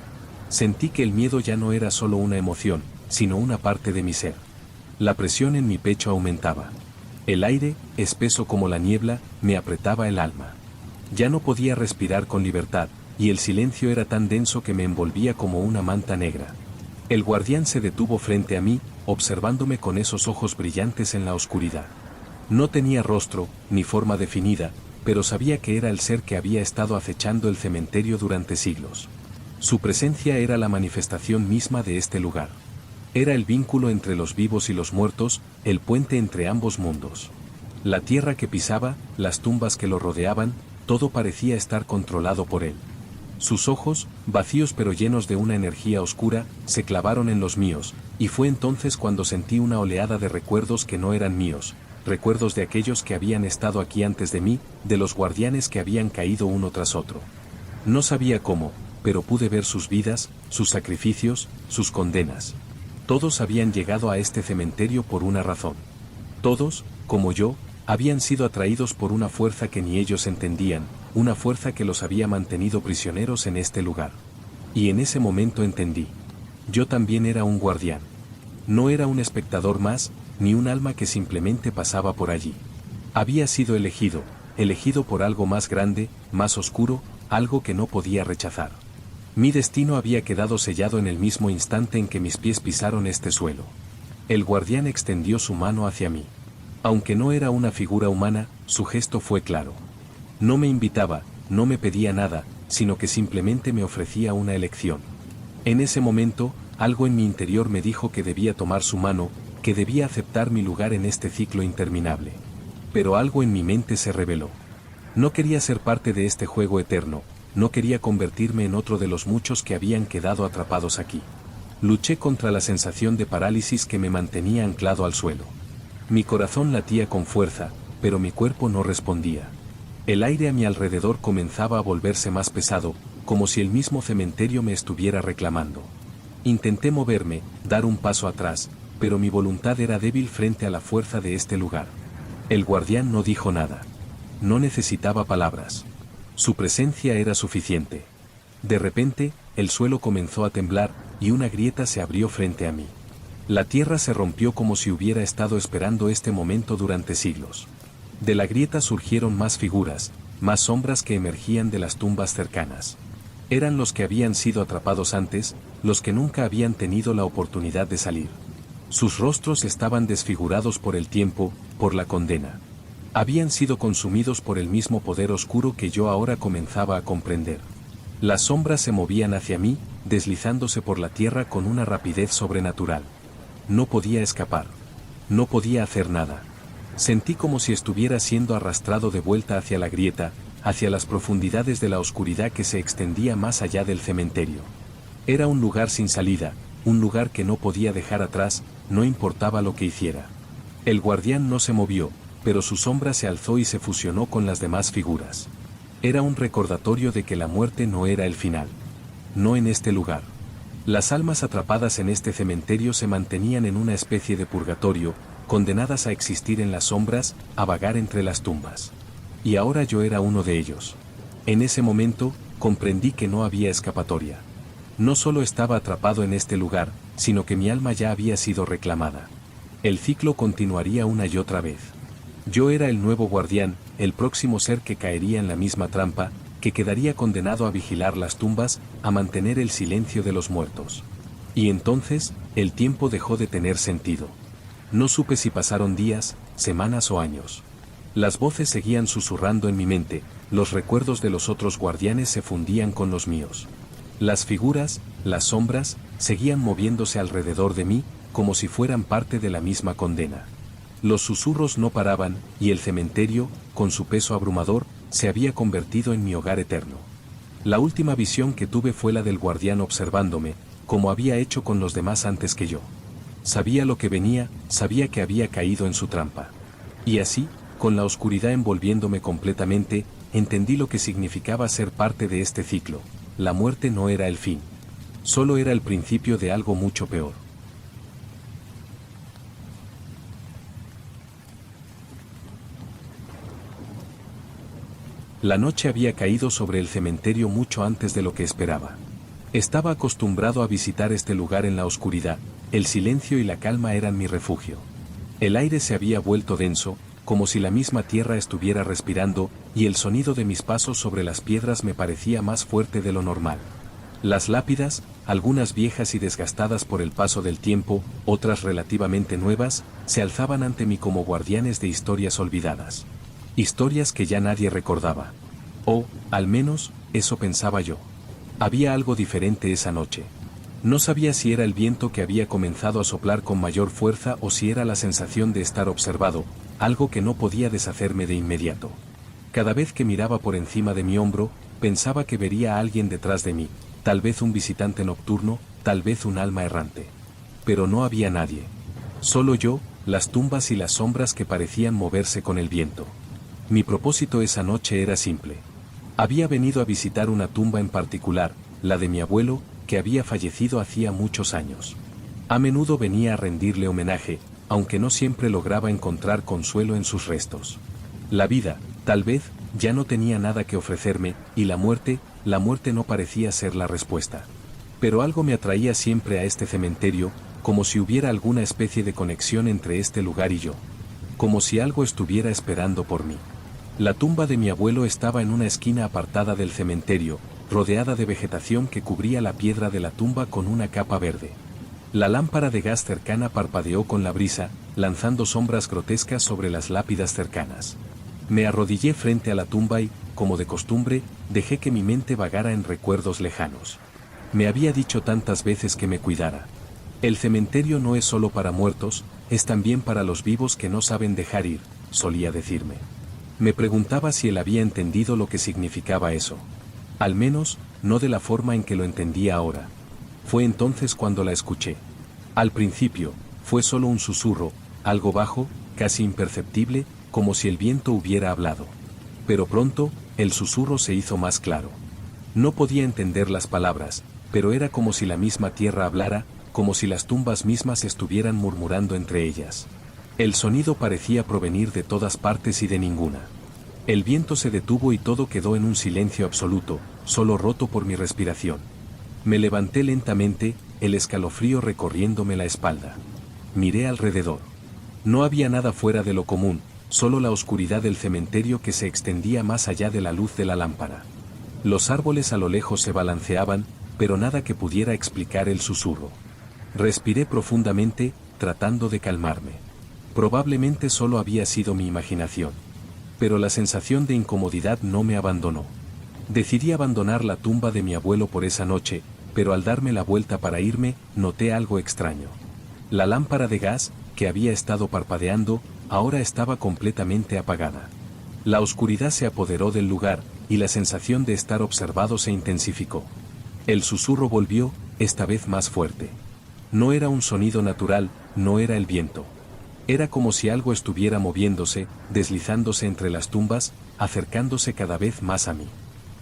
Sentí que el miedo ya no era solo una emoción, sino una parte de mi ser. La presión en mi pecho aumentaba. El aire, espeso como la niebla, me apretaba el alma. Ya no podía respirar con libertad, y el silencio era tan denso que me envolvía como una manta negra. El guardián se detuvo frente a mí, observándome con esos ojos brillantes en la oscuridad. No tenía rostro, ni forma definida, pero sabía que era el ser que había estado acechando el cementerio durante siglos. Su presencia era la manifestación misma de este lugar. Era el vínculo entre los vivos y los muertos, el puente entre ambos mundos. La tierra que pisaba, las tumbas que lo rodeaban, todo parecía estar controlado por él. Sus ojos, vacíos pero llenos de una energía oscura, se clavaron en los míos, y fue entonces cuando sentí una oleada de recuerdos que no eran míos, recuerdos de aquellos que habían estado aquí antes de mí, de los guardianes que habían caído uno tras otro. No sabía cómo, pero pude ver sus vidas, sus sacrificios, sus condenas. Todos habían llegado a este cementerio por una razón. Todos, como yo, habían sido atraídos por una fuerza que ni ellos entendían, una fuerza que los había mantenido prisioneros en este lugar. Y en ese momento entendí. Yo también era un guardián. No era un espectador más, ni un alma que simplemente pasaba por allí. Había sido elegido por algo más grande, más oscuro, algo que no podía rechazar. Mi destino había quedado sellado en el mismo instante en que mis pies pisaron este suelo. El guardián extendió su mano hacia mí. Aunque no era una figura humana, su gesto fue claro. No me invitaba, no me pedía nada, sino que simplemente me ofrecía una elección. En ese momento, algo en mi interior me dijo que debía tomar su mano, que debía aceptar mi lugar en este ciclo interminable. Pero algo en mi mente se rebeló. No quería ser parte de este juego eterno, no quería convertirme en otro de los muchos que habían quedado atrapados aquí. Luché contra la sensación de parálisis que me mantenía anclado al suelo. Mi corazón latía con fuerza, pero mi cuerpo no respondía. El aire a mi alrededor comenzaba a volverse más pesado, como si el mismo cementerio me estuviera reclamando. Intenté moverme, dar un paso atrás, pero mi voluntad era débil frente a la fuerza de este lugar. El guardián no dijo nada. No necesitaba palabras. Su presencia era suficiente. De repente, el suelo comenzó a temblar, y una grieta se abrió frente a mí. La tierra se rompió como si hubiera estado esperando este momento durante siglos. De la grieta surgieron más figuras, más sombras que emergían de las tumbas cercanas. Eran los que habían sido atrapados antes, los que nunca habían tenido la oportunidad de salir. Sus rostros estaban desfigurados por el tiempo, por la condena. Habían sido consumidos por el mismo poder oscuro que yo ahora comenzaba a comprender. Las sombras se movían hacia mí, deslizándose por la tierra con una rapidez sobrenatural. No podía escapar. No podía hacer nada. Sentí como si estuviera siendo arrastrado de vuelta hacia la grieta, hacia las profundidades de la oscuridad que se extendía más allá del cementerio. Era un lugar sin salida, un lugar que no podía dejar atrás, no importaba lo que hiciera. El guardián no se movió, pero su sombra se alzó y se fusionó con las demás figuras. Era un recordatorio de que la muerte no era el final. No en este lugar. Las almas atrapadas en este cementerio se mantenían en una especie de purgatorio, condenadas a existir en las sombras, a vagar entre las tumbas. Y ahora yo era uno de ellos. En ese momento, comprendí que no había escapatoria. No solo estaba atrapado en este lugar, sino que mi alma ya había sido reclamada. El ciclo continuaría una y otra vez. Yo era el nuevo guardián, el próximo ser que caería en la misma trampa, que quedaría condenado a vigilar las tumbas, a mantener el silencio de los muertos. Y entonces, el tiempo dejó de tener sentido. No supe si pasaron días, semanas o años. Las voces seguían susurrando en mi mente, los recuerdos de los otros guardianes se fundían con los míos. Las figuras, las sombras, seguían moviéndose alrededor de mí, como si fueran parte de la misma condena. Los susurros no paraban, y el cementerio, con su peso abrumador, se había convertido en mi hogar eterno. La última visión que tuve fue la del guardián observándome, como había hecho con los demás antes que yo. Sabía lo que venía, sabía que había caído en su trampa. Y así, con la oscuridad envolviéndome completamente, entendí lo que significaba ser parte de este ciclo. La muerte no era el fin. Solo era el principio de algo mucho peor. La noche había caído sobre el cementerio mucho antes de lo que esperaba. Estaba acostumbrado a visitar este lugar en la oscuridad, el silencio y la calma eran mi refugio. El aire se había vuelto denso, como si la misma tierra estuviera respirando, y el sonido de mis pasos sobre las piedras me parecía más fuerte de lo normal. Las lápidas, algunas viejas y desgastadas por el paso del tiempo, otras relativamente nuevas, se alzaban ante mí como guardianes de historias olvidadas. Historias que ya nadie recordaba. O, al menos, eso pensaba yo. Había algo diferente esa noche. No sabía si era el viento que había comenzado a soplar con mayor fuerza o si era la sensación de estar observado, algo que no podía deshacerme de inmediato. Cada vez que miraba por encima de mi hombro, pensaba que vería a alguien detrás de mí, tal vez un visitante nocturno, tal vez un alma errante. Pero no había nadie. Solo yo, las tumbas y las sombras que parecían moverse con el viento. Mi propósito esa noche era simple. Había venido a visitar una tumba en particular, la de mi abuelo, que había fallecido hacía muchos años. A menudo venía a rendirle homenaje, aunque no siempre lograba encontrar consuelo en sus restos. La vida, tal vez, ya no tenía nada que ofrecerme, y la muerte no parecía ser la respuesta. Pero algo me atraía siempre a este cementerio, como si hubiera alguna especie de conexión entre este lugar y yo. Como si algo estuviera esperando por mí. La tumba de mi abuelo estaba en una esquina apartada del cementerio, rodeada de vegetación que cubría la piedra de la tumba con una capa verde. La lámpara de gas cercana parpadeó con la brisa, lanzando sombras grotescas sobre las lápidas cercanas. Me arrodillé frente a la tumba y, como de costumbre, dejé que mi mente vagara en recuerdos lejanos. Me había dicho tantas veces que me cuidara. El cementerio no es solo para muertos, es también para los vivos que no saben dejar ir, solía decirme. Me preguntaba si él había entendido lo que significaba eso. Al menos, no de la forma en que lo entendía ahora. Fue entonces cuando la escuché. Al principio, fue solo un susurro, algo bajo, casi imperceptible, como si el viento hubiera hablado. Pero pronto, el susurro se hizo más claro. No podía entender las palabras, pero era como si la misma tierra hablara, como si las tumbas mismas estuvieran murmurando entre ellas. El sonido parecía provenir de todas partes y de ninguna. El viento se detuvo y todo quedó en un silencio absoluto, solo roto por mi respiración. Me levanté lentamente, el escalofrío recorriéndome la espalda. Miré alrededor. No había nada fuera de lo común, solo la oscuridad del cementerio que se extendía más allá de la luz de la lámpara. Los árboles a lo lejos se balanceaban, pero nada que pudiera explicar el susurro. Respiré profundamente, tratando de calmarme. Probablemente solo había sido mi imaginación. Pero la sensación de incomodidad no me abandonó. Decidí abandonar la tumba de mi abuelo por esa noche, pero al darme la vuelta para irme, noté algo extraño. La lámpara de gas, que había estado parpadeando, ahora estaba completamente apagada. La oscuridad se apoderó del lugar, y la sensación de estar observado se intensificó. El susurro volvió, esta vez más fuerte. No era un sonido natural, no era el viento. Era como si algo estuviera moviéndose, deslizándose entre las tumbas, acercándose cada vez más a mí.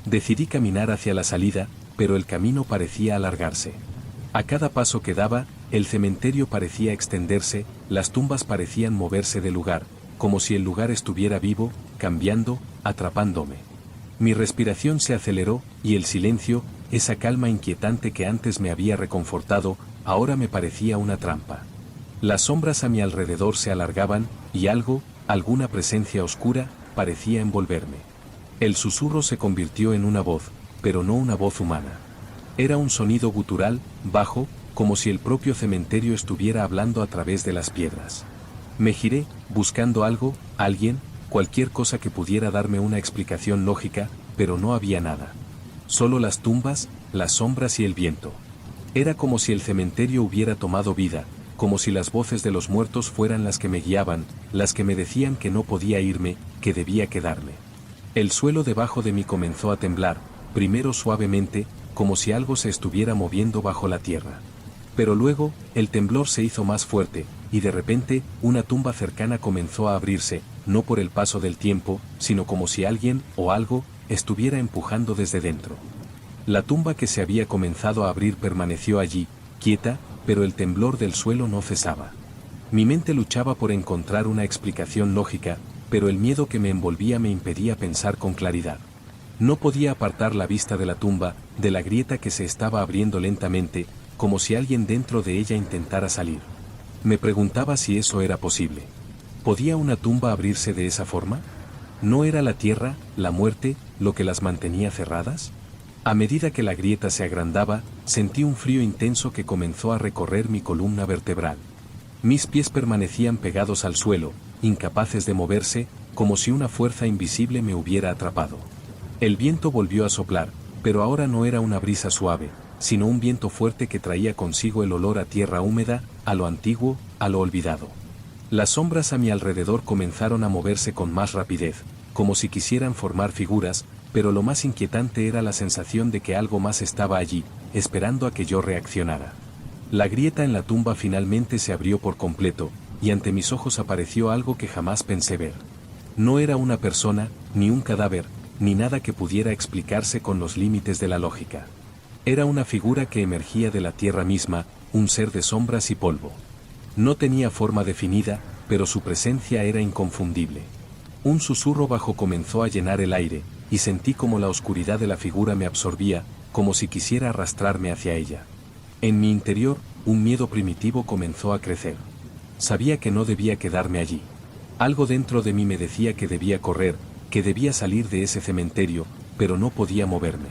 Decidí caminar hacia la salida, pero el camino parecía alargarse. A cada paso que daba, el cementerio parecía extenderse, las tumbas parecían moverse de lugar, como si el lugar estuviera vivo, cambiando, atrapándome. Mi respiración se aceleró, y el silencio, esa calma inquietante que antes me había reconfortado, ahora me parecía una trampa. Las sombras a mi alrededor se alargaban, y algo, alguna presencia oscura, parecía envolverme. El susurro se convirtió en una voz, pero no una voz humana. Era un sonido gutural, bajo, como si el propio cementerio estuviera hablando a través de las piedras. Me giré, buscando algo, alguien, cualquier cosa que pudiera darme una explicación lógica, pero no había nada. Solo las tumbas, las sombras y el viento. Era como si el cementerio hubiera tomado vida, como si las voces de los muertos fueran las que me guiaban, las que me decían que no podía irme, que debía quedarme. El suelo debajo de mí comenzó a temblar, primero suavemente, como si algo se estuviera moviendo bajo la tierra. Pero luego, el temblor se hizo más fuerte, y de repente, una tumba cercana comenzó a abrirse, no por el paso del tiempo, sino como si alguien, o algo, estuviera empujando desde dentro. La tumba que se había comenzado a abrir permaneció allí, quieta, pero el temblor del suelo no cesaba. Mi mente luchaba por encontrar una explicación lógica, pero el miedo que me envolvía me impedía pensar con claridad. No podía apartar la vista de la tumba, de la grieta que se estaba abriendo lentamente, como si alguien dentro de ella intentara salir. Me preguntaba si eso era posible. ¿Podía una tumba abrirse de esa forma? ¿No era la tierra, la muerte, lo que las mantenía cerradas? A medida que la grieta se agrandaba, sentí un frío intenso que comenzó a recorrer mi columna vertebral. Mis pies permanecían pegados al suelo, incapaces de moverse, como si una fuerza invisible me hubiera atrapado. El viento volvió a soplar, pero ahora no era una brisa suave, sino un viento fuerte que traía consigo el olor a tierra húmeda, a lo antiguo, a lo olvidado. Las sombras a mi alrededor comenzaron a moverse con más rapidez, como si quisieran formar figuras, pero lo más inquietante era la sensación de que algo más estaba allí, esperando a que yo reaccionara. La grieta en la tumba finalmente se abrió por completo, y ante mis ojos apareció algo que jamás pensé ver. No era una persona, ni un cadáver, ni nada que pudiera explicarse con los límites de la lógica. Era una figura que emergía de la tierra misma, un ser de sombras y polvo. No tenía forma definida, pero su presencia era inconfundible. Un susurro bajo comenzó a llenar el aire, y sentí como la oscuridad de la figura me absorbía, como si quisiera arrastrarme hacia ella. En mi interior, un miedo primitivo comenzó a crecer. Sabía que no debía quedarme allí. Algo dentro de mí me decía que debía correr, que debía salir de ese cementerio, pero no podía moverme.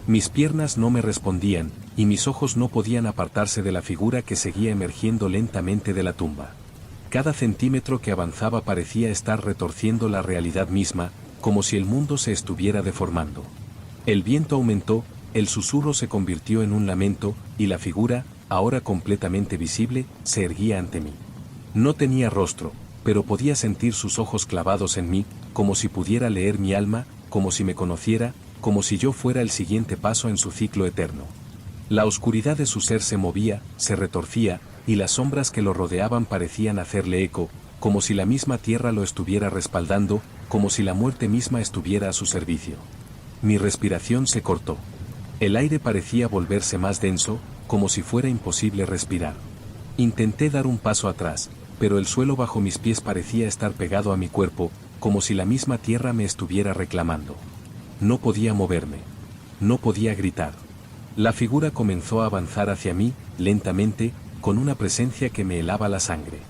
Mis piernas no me respondían, y mis ojos no podían apartarse de la figura que seguía emergiendo lentamente de la tumba. Cada centímetro que avanzaba parecía estar retorciendo la realidad misma, como si el mundo se estuviera deformando. El viento aumentó, el susurro se convirtió en un lamento, y la figura, ahora completamente visible, se erguía ante mí. No tenía rostro, pero podía sentir sus ojos clavados en mí, como si pudiera leer mi alma, como si me conociera, como si yo fuera el siguiente paso en su ciclo eterno. La oscuridad de su ser se movía, se retorcía, y las sombras que lo rodeaban parecían hacerle eco, como si la misma tierra lo estuviera respaldando, como si la muerte misma estuviera a su servicio. Mi respiración se cortó. El aire parecía volverse más denso, como si fuera imposible respirar. Intenté dar un paso atrás, pero el suelo bajo mis pies parecía estar pegado a mi cuerpo, como si la misma tierra me estuviera reclamando. No podía moverme. No podía gritar. La figura comenzó a avanzar hacia mí, lentamente, con una presencia que me helaba la sangre.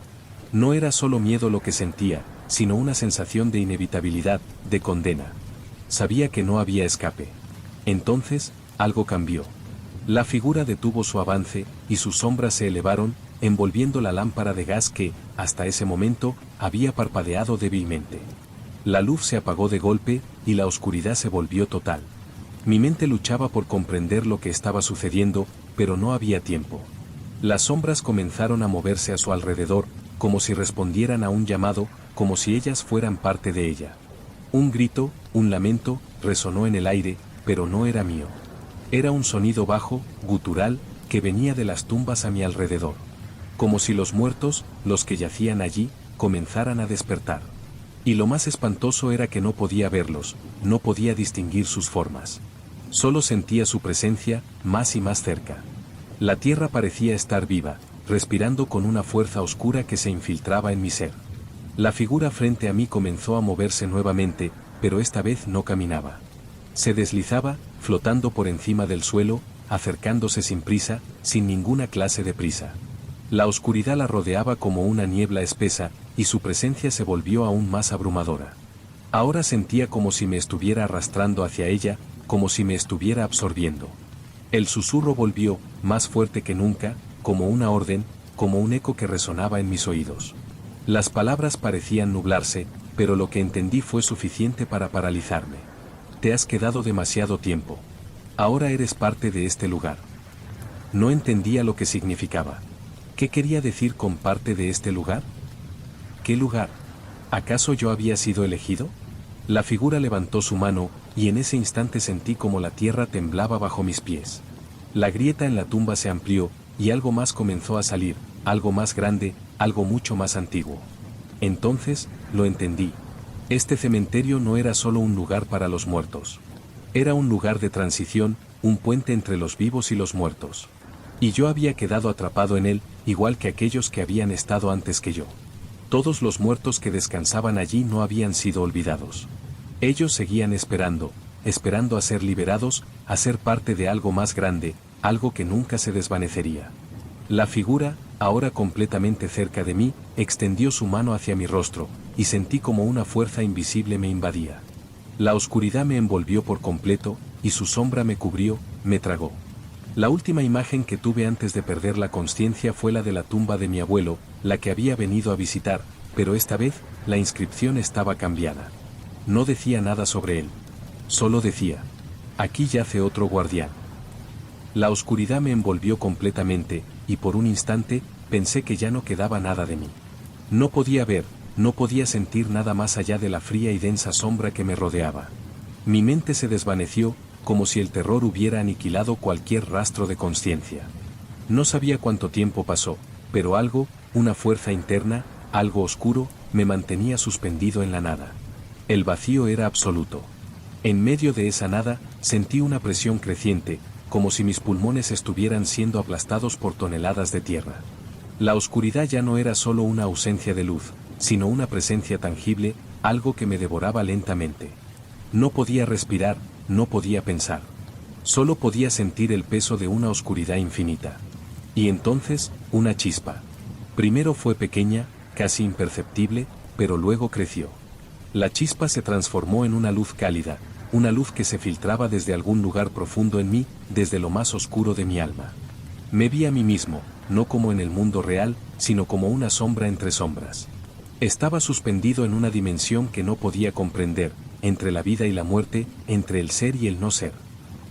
No era solo miedo lo que sentía, sino una sensación de inevitabilidad, de condena. Sabía que no había escape. Entonces, algo cambió. La figura detuvo su avance, y sus sombras se elevaron, envolviendo la lámpara de gas que, hasta ese momento, había parpadeado débilmente. La luz se apagó de golpe, y la oscuridad se volvió total. Mi mente luchaba por comprender lo que estaba sucediendo, pero no había tiempo. Las sombras comenzaron a moverse a su alrededor, como si respondieran a un llamado, como si ellas fueran parte de ella. Un grito, un lamento, resonó en el aire, pero no era mío. Era un sonido bajo, gutural, que venía de las tumbas a mi alrededor. Como si los muertos, los que yacían allí, comenzaran a despertar. Y lo más espantoso era que no podía verlos, no podía distinguir sus formas. Solo sentía su presencia, más y más cerca. La tierra parecía estar viva, respirando con una fuerza oscura que se infiltraba en mi ser. La figura frente a mí comenzó a moverse nuevamente, pero esta vez no caminaba. Se deslizaba, flotando por encima del suelo, acercándose sin prisa, sin ninguna clase de prisa. La oscuridad la rodeaba como una niebla espesa, y su presencia se volvió aún más abrumadora. Ahora sentía como si me estuviera arrastrando hacia ella, como si me estuviera absorbiendo. El susurro volvió, más fuerte que nunca, como una orden, como un eco que resonaba en mis oídos. Las palabras parecían nublarse, pero lo que entendí fue suficiente para paralizarme. Te has quedado demasiado tiempo. Ahora eres parte de este lugar. No entendía lo que significaba. ¿Qué quería decir con parte de este lugar? ¿Qué lugar? ¿Acaso yo había sido elegido? La figura levantó su mano, y en ese instante sentí como la tierra temblaba bajo mis pies. La grieta en la tumba se amplió, y algo más comenzó a salir, algo más grande, algo mucho más antiguo. Entonces, lo entendí. Este cementerio no era solo un lugar para los muertos. Era un lugar de transición, un puente entre los vivos y los muertos. Y yo había quedado atrapado en él, igual que aquellos que habían estado antes que yo. Todos los muertos que descansaban allí no habían sido olvidados. Ellos seguían esperando, esperando a ser liberados, a ser parte de algo más grande, algo que nunca se desvanecería. La figura, ahora completamente cerca de mí, extendió su mano hacia mi rostro, y sentí como una fuerza invisible me invadía. La oscuridad me envolvió por completo, y su sombra me cubrió, me tragó. La última imagen que tuve antes de perder la consciencia fue la de la tumba de mi abuelo, la que había venido a visitar, pero esta vez, la inscripción estaba cambiada. No decía nada sobre él. Solo decía: aquí yace otro guardián. La oscuridad me envolvió completamente, y por un instante, pensé que ya no quedaba nada de mí. No podía ver, no podía sentir nada más allá de la fría y densa sombra que me rodeaba. Mi mente se desvaneció, como si el terror hubiera aniquilado cualquier rastro de conciencia. No sabía cuánto tiempo pasó, pero algo, una fuerza interna, algo oscuro, me mantenía suspendido en la nada. El vacío era absoluto. En medio de esa nada, sentí una presión creciente, como si mis pulmones estuvieran siendo aplastados por toneladas de tierra. La oscuridad ya no era solo una ausencia de luz, sino una presencia tangible, algo que me devoraba lentamente. No podía respirar, no podía pensar. Solo podía sentir el peso de una oscuridad infinita. Y entonces, una chispa. Primero fue pequeña, casi imperceptible, pero luego creció. La chispa se transformó en una luz cálida, una luz que se filtraba desde algún lugar profundo en mí, desde lo más oscuro de mi alma. Me vi a mí mismo, no como en el mundo real, sino como una sombra entre sombras. Estaba suspendido en una dimensión que no podía comprender, entre la vida y la muerte, entre el ser y el no ser.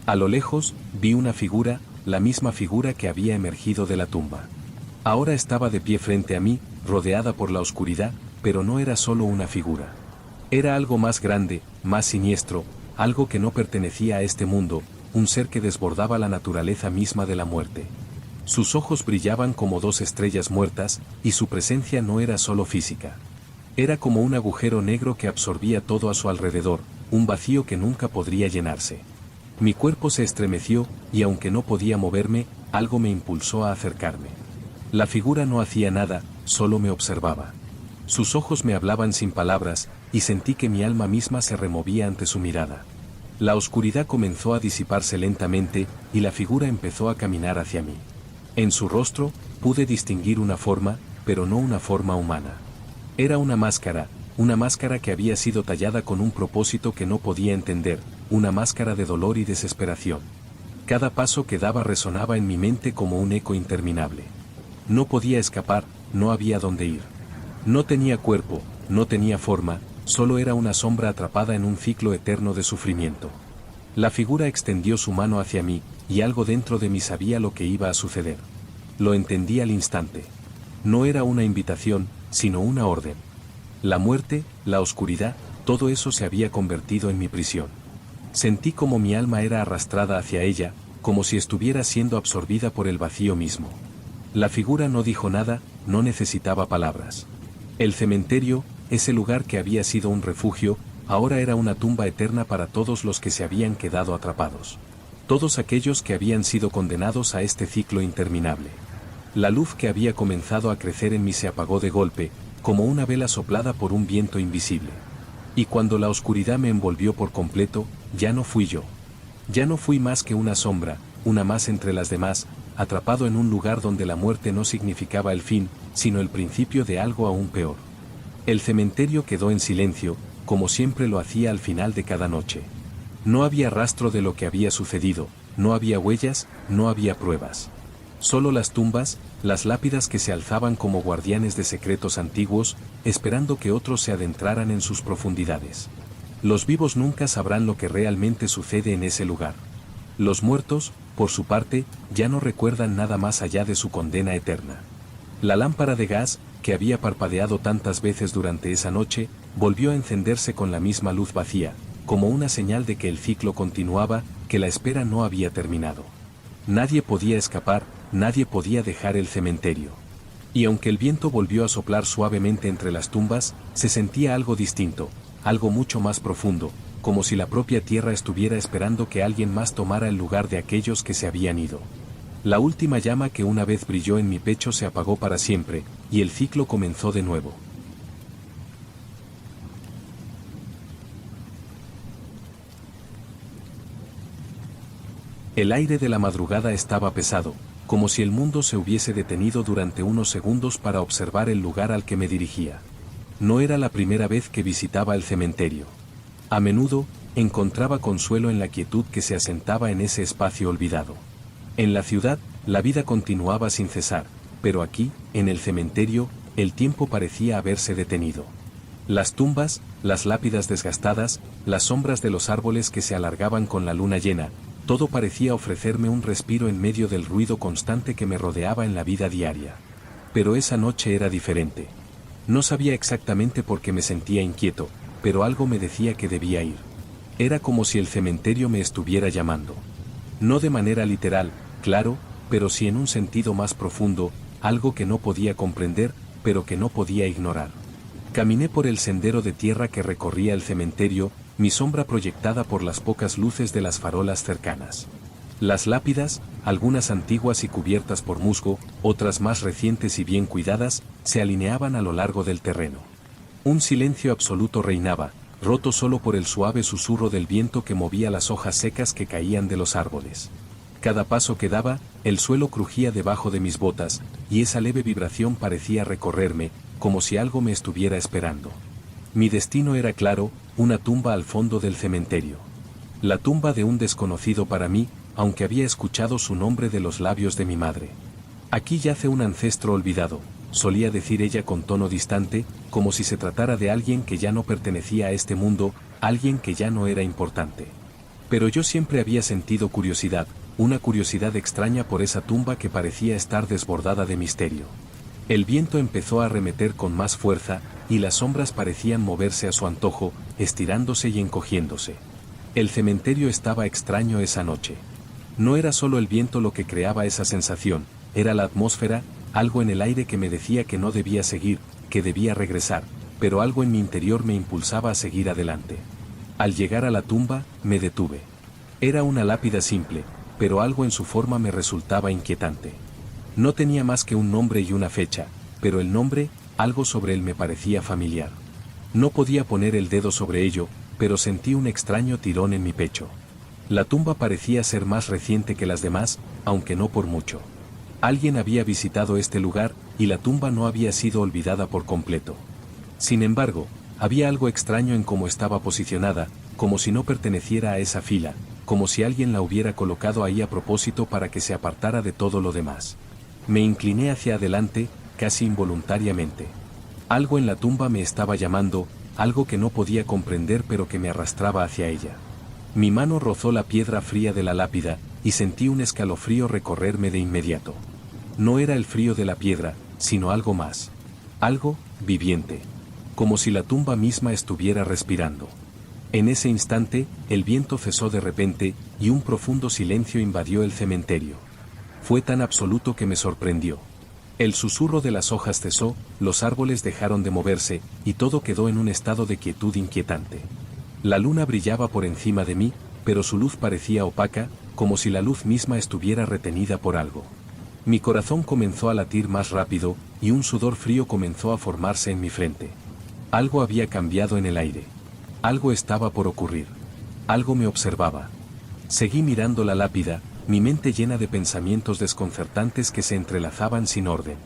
A lo lejos, vi una figura, la misma figura que había emergido de la tumba. Ahora estaba de pie frente a mí, rodeada por la oscuridad, pero no era solo una figura. Era algo más grande, más siniestro, algo que no pertenecía a este mundo, un ser que desbordaba la naturaleza misma de la muerte. Sus ojos brillaban como dos estrellas muertas, y su presencia no era solo física. Era como un agujero negro que absorbía todo a su alrededor, un vacío que nunca podría llenarse. Mi cuerpo se estremeció, y aunque no podía moverme, algo me impulsó a acercarme. La figura no hacía nada, solo me observaba. Sus ojos me hablaban sin palabras, y sentí que mi alma misma se removía ante su mirada. La oscuridad comenzó a disiparse lentamente, y la figura empezó a caminar hacia mí. En su rostro, pude distinguir una forma, pero no una forma humana. Era una máscara que había sido tallada con un propósito que no podía entender, una máscara de dolor y desesperación. Cada paso que daba resonaba en mi mente como un eco interminable. No podía escapar, no había dónde ir. No tenía cuerpo, no tenía forma, solo era una sombra atrapada en un ciclo eterno de sufrimiento. La figura extendió su mano hacia mí, y algo dentro de mí sabía lo que iba a suceder. Lo entendí al instante. No era una invitación, sino una orden. La muerte, la oscuridad, todo eso se había convertido en mi prisión. Sentí como mi alma era arrastrada hacia ella, como si estuviera siendo absorbida por el vacío mismo. La figura no dijo nada, no necesitaba palabras. El cementerio, ese lugar que había sido un refugio, ahora era una tumba eterna para todos los que se habían quedado atrapados. Todos aquellos que habían sido condenados a este ciclo interminable. La luz que había comenzado a crecer en mí se apagó de golpe, como una vela soplada por un viento invisible. Y cuando la oscuridad me envolvió por completo, ya no fui yo. Ya no fui más que una sombra, una más entre las demás, atrapado en un lugar donde la muerte no significaba el fin, sino el principio de algo aún peor. El cementerio quedó en silencio, como siempre lo hacía al final de cada noche. No había rastro de lo que había sucedido, no había huellas, no había pruebas. Solo las tumbas, las lápidas que se alzaban como guardianes de secretos antiguos, esperando que otros se adentraran en sus profundidades. Los vivos nunca sabrán lo que realmente sucede en ese lugar. Los muertos, por su parte, ya no recuerdan nada más allá de su condena eterna. La lámpara de gas, que había parpadeado tantas veces durante esa noche, volvió a encenderse con la misma luz vacía, como una señal de que el ciclo continuaba, que la espera no había terminado. Nadie podía escapar, nadie podía dejar el cementerio. Y aunque el viento volvió a soplar suavemente entre las tumbas, se sentía algo distinto, algo mucho más profundo, como si la propia tierra estuviera esperando que alguien más tomara el lugar de aquellos que se habían ido. La última llama que una vez brilló en mi pecho se apagó para siempre, y el ciclo comenzó de nuevo. El aire de la madrugada estaba pesado, como si el mundo se hubiese detenido durante unos segundos para observar el lugar al que me dirigía. No era la primera vez que visitaba el cementerio. A menudo, encontraba consuelo en la quietud que se asentaba en ese espacio olvidado. En la ciudad, la vida continuaba sin cesar, pero aquí, en el cementerio, el tiempo parecía haberse detenido. Las tumbas, las lápidas desgastadas, las sombras de los árboles que se alargaban con la luna llena, todo parecía ofrecerme un respiro en medio del ruido constante que me rodeaba en la vida diaria. Pero esa noche era diferente. No sabía exactamente por qué me sentía inquieto, pero algo me decía que debía ir. Era como si el cementerio me estuviera llamando. No de manera literal, claro, pero sí en un sentido más profundo, algo que no podía comprender, pero que no podía ignorar. Caminé por el sendero de tierra que recorría el cementerio, mi sombra proyectada por las pocas luces de las farolas cercanas. Las lápidas, algunas antiguas y cubiertas por musgo, otras más recientes y bien cuidadas, se alineaban a lo largo del terreno. Un silencio absoluto reinaba, roto solo por el suave susurro del viento que movía las hojas secas que caían de los árboles. Cada paso que daba, el suelo crujía debajo de mis botas, y esa leve vibración parecía recorrerme, como si algo me estuviera esperando. Mi destino era claro, una tumba al fondo del cementerio. La tumba de un desconocido para mí, aunque había escuchado su nombre de los labios de mi madre. Aquí yace un ancestro olvidado, solía decir ella con tono distante, como si se tratara de alguien que ya no pertenecía a este mundo, alguien que ya no era importante. Pero yo siempre había sentido curiosidad, una curiosidad extraña por esa tumba que parecía estar desbordada de misterio. El viento empezó a arremeter con más fuerza, y las sombras parecían moverse a su antojo, estirándose y encogiéndose. El cementerio estaba extraño esa noche. No era solo el viento lo que creaba esa sensación, era la atmósfera, algo en el aire que me decía que no debía seguir, que debía regresar, pero algo en mi interior me impulsaba a seguir adelante. Al llegar a la tumba, me detuve. Era una lápida simple, pero algo en su forma me resultaba inquietante. No tenía más que un nombre y una fecha, pero el nombre, algo sobre él me parecía familiar. No podía poner el dedo sobre ello, pero sentí un extraño tirón en mi pecho. La tumba parecía ser más reciente que las demás, aunque no por mucho. Alguien había visitado este lugar, y la tumba no había sido olvidada por completo. Sin embargo, había algo extraño en cómo estaba posicionada, como si no perteneciera a esa fila, como si alguien la hubiera colocado ahí a propósito para que se apartara de todo lo demás. Me incliné hacia adelante, casi involuntariamente. Algo en la tumba me estaba llamando, algo que no podía comprender pero que me arrastraba hacia ella. Mi mano rozó la piedra fría de la lápida, y sentí un escalofrío recorrerme de inmediato. No era el frío de la piedra, sino algo más. Algo viviente. Como si la tumba misma estuviera respirando. En ese instante, el viento cesó de repente, y un profundo silencio invadió el cementerio. Fue tan absoluto que me sorprendió. El susurro de las hojas cesó, los árboles dejaron de moverse, y todo quedó en un estado de quietud inquietante. La luna brillaba por encima de mí, pero su luz parecía opaca, como si la luz misma estuviera retenida por algo. Mi corazón comenzó a latir más rápido, y un sudor frío comenzó a formarse en mi frente. Algo había cambiado en el aire. Algo estaba por ocurrir. Algo me observaba. Seguí mirando la lápida, mi mente llena de pensamientos desconcertantes que se entrelazaban sin orden.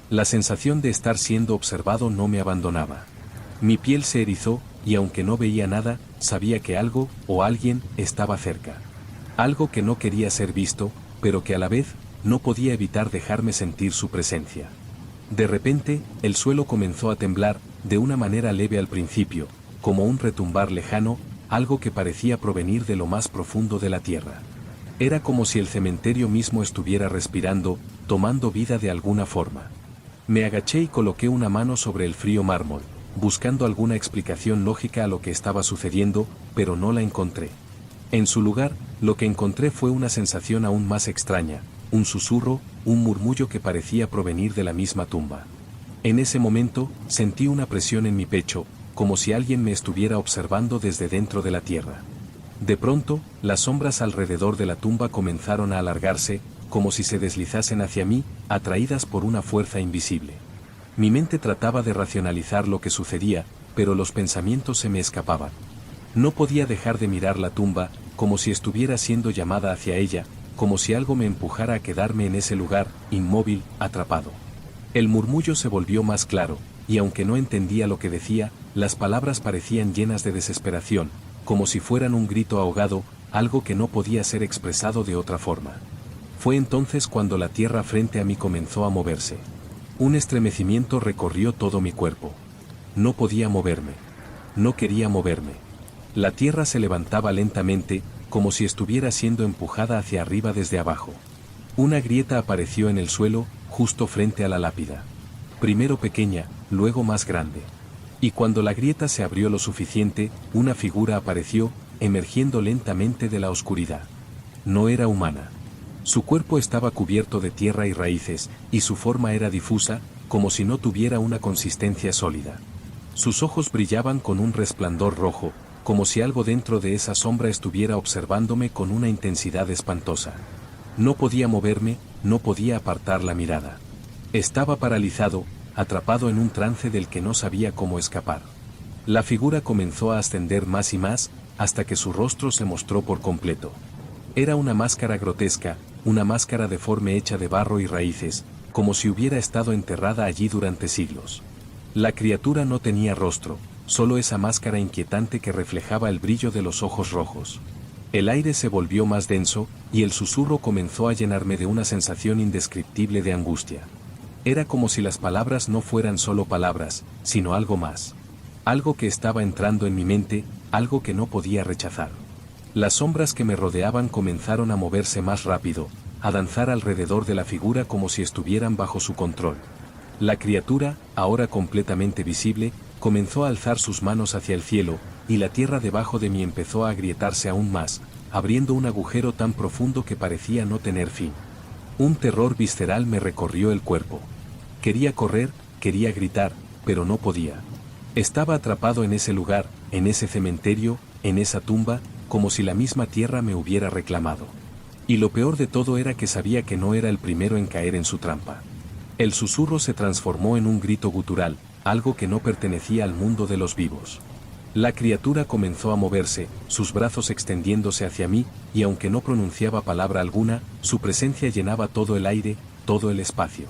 La sensación de estar siendo observado no me abandonaba. Mi piel se erizó, y aunque no veía nada, sabía que algo, o alguien, estaba cerca. Algo que no quería ser visto, pero que a la vez, no podía evitar dejarme sentir su presencia. De repente, el suelo comenzó a temblar, de una manera leve al principio, como un retumbar lejano, algo que parecía provenir de lo más profundo de la tierra. Era como si el cementerio mismo estuviera respirando, tomando vida de alguna forma. Me agaché y coloqué una mano sobre el frío mármol, buscando alguna explicación lógica a lo que estaba sucediendo, pero no la encontré. En su lugar, lo que encontré fue una sensación aún más extraña, un susurro, un murmullo que parecía provenir de la misma tumba. En ese momento, sentí una presión en mi pecho, como si alguien me estuviera observando desde dentro de la tierra. De pronto, las sombras alrededor de la tumba comenzaron a alargarse, como si se deslizasen hacia mí, atraídas por una fuerza invisible. Mi mente trataba de racionalizar lo que sucedía, pero los pensamientos se me escapaban. No podía dejar de mirar la tumba, como si estuviera siendo llamada hacia ella, como si algo me empujara a quedarme en ese lugar, inmóvil, atrapado. El murmullo se volvió más claro, y aunque no entendía lo que decía, las palabras parecían llenas de desesperación, como si fueran un grito ahogado, algo que no podía ser expresado de otra forma. Fue entonces cuando la tierra frente a mí comenzó a moverse. Un estremecimiento recorrió todo mi cuerpo. No podía moverme. No quería moverme. La tierra se levantaba lentamente, como si estuviera siendo empujada hacia arriba desde abajo. Una grieta apareció en el suelo, justo frente a la lápida. Primero pequeña, luego más grande. Y cuando la grieta se abrió lo suficiente, una figura apareció, emergiendo lentamente de la oscuridad. No era humana. Su cuerpo estaba cubierto de tierra y raíces, y su forma era difusa, como si no tuviera una consistencia sólida. Sus ojos brillaban con un resplandor rojo, como si algo dentro de esa sombra estuviera observándome con una intensidad espantosa. No podía moverme, no podía apartar la mirada. Estaba paralizado, atrapado en un trance del que no sabía cómo escapar. La figura comenzó a ascender más y más, hasta que su rostro se mostró por completo. Era una máscara grotesca, una máscara deforme hecha de barro y raíces, como si hubiera estado enterrada allí durante siglos. La criatura no tenía rostro, solo esa máscara inquietante que reflejaba el brillo de los ojos rojos. El aire se volvió más denso, y el susurro comenzó a llenarme de una sensación indescriptible de angustia. Era como si las palabras no fueran solo palabras, sino algo más. Algo que estaba entrando en mi mente, algo que no podía rechazar. Las sombras que me rodeaban comenzaron a moverse más rápido, a danzar alrededor de la figura como si estuvieran bajo su control. La criatura, ahora completamente visible, comenzó a alzar sus manos hacia el cielo, y la tierra debajo de mí empezó a agrietarse aún más, abriendo un agujero tan profundo que parecía no tener fin. Un terror visceral me recorrió el cuerpo. Quería correr, quería gritar, pero no podía. Estaba atrapado en ese lugar, en ese cementerio, en esa tumba, como si la misma tierra me hubiera reclamado. Y lo peor de todo era que sabía que no era el primero en caer en su trampa. El susurro se transformó en un grito gutural, algo que no pertenecía al mundo de los vivos. La criatura comenzó a moverse, sus brazos extendiéndose hacia mí, y aunque no pronunciaba palabra alguna, su presencia llenaba todo el aire, todo el espacio.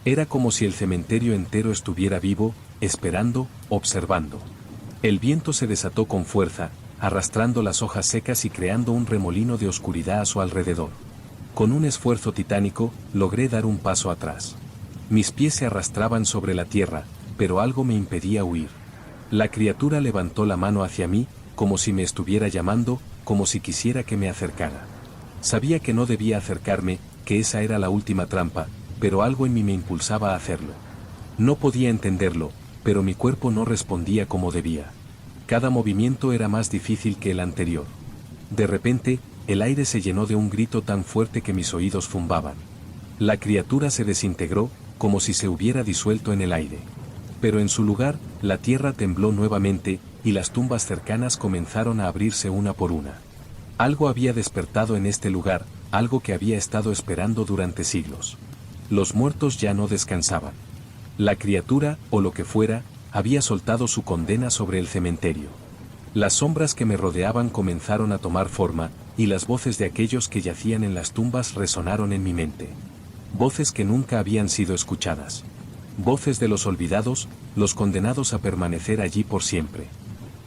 Era como si el cementerio entero estuviera vivo, esperando, observando. El viento se desató con fuerza, arrastrando las hojas secas y creando un remolino de oscuridad a su alrededor. Con un esfuerzo titánico, logré dar un paso atrás. Mis pies se arrastraban sobre la tierra, pero algo me impedía huir. La criatura levantó la mano hacia mí, como si me estuviera llamando, como si quisiera que me acercara. Sabía que no debía acercarme, que esa era la última trampa, pero algo en mí me impulsaba a hacerlo. No podía entenderlo, pero mi cuerpo no respondía como debía. Cada movimiento era más difícil que el anterior. De repente, el aire se llenó de un grito tan fuerte que mis oídos zumbaban. La criatura se desintegró, como si se hubiera disuelto en el aire. Pero en su lugar, la tierra tembló nuevamente, y las tumbas cercanas comenzaron a abrirse una por una. Algo había despertado en este lugar, algo que había estado esperando durante siglos. Los muertos ya no descansaban. La criatura, o lo que fuera, había soltado su condena sobre el cementerio. Las sombras que me rodeaban comenzaron a tomar forma, y las voces de aquellos que yacían en las tumbas resonaron en mi mente. Voces que nunca habían sido escuchadas. Voces de los olvidados, los condenados a permanecer allí por siempre.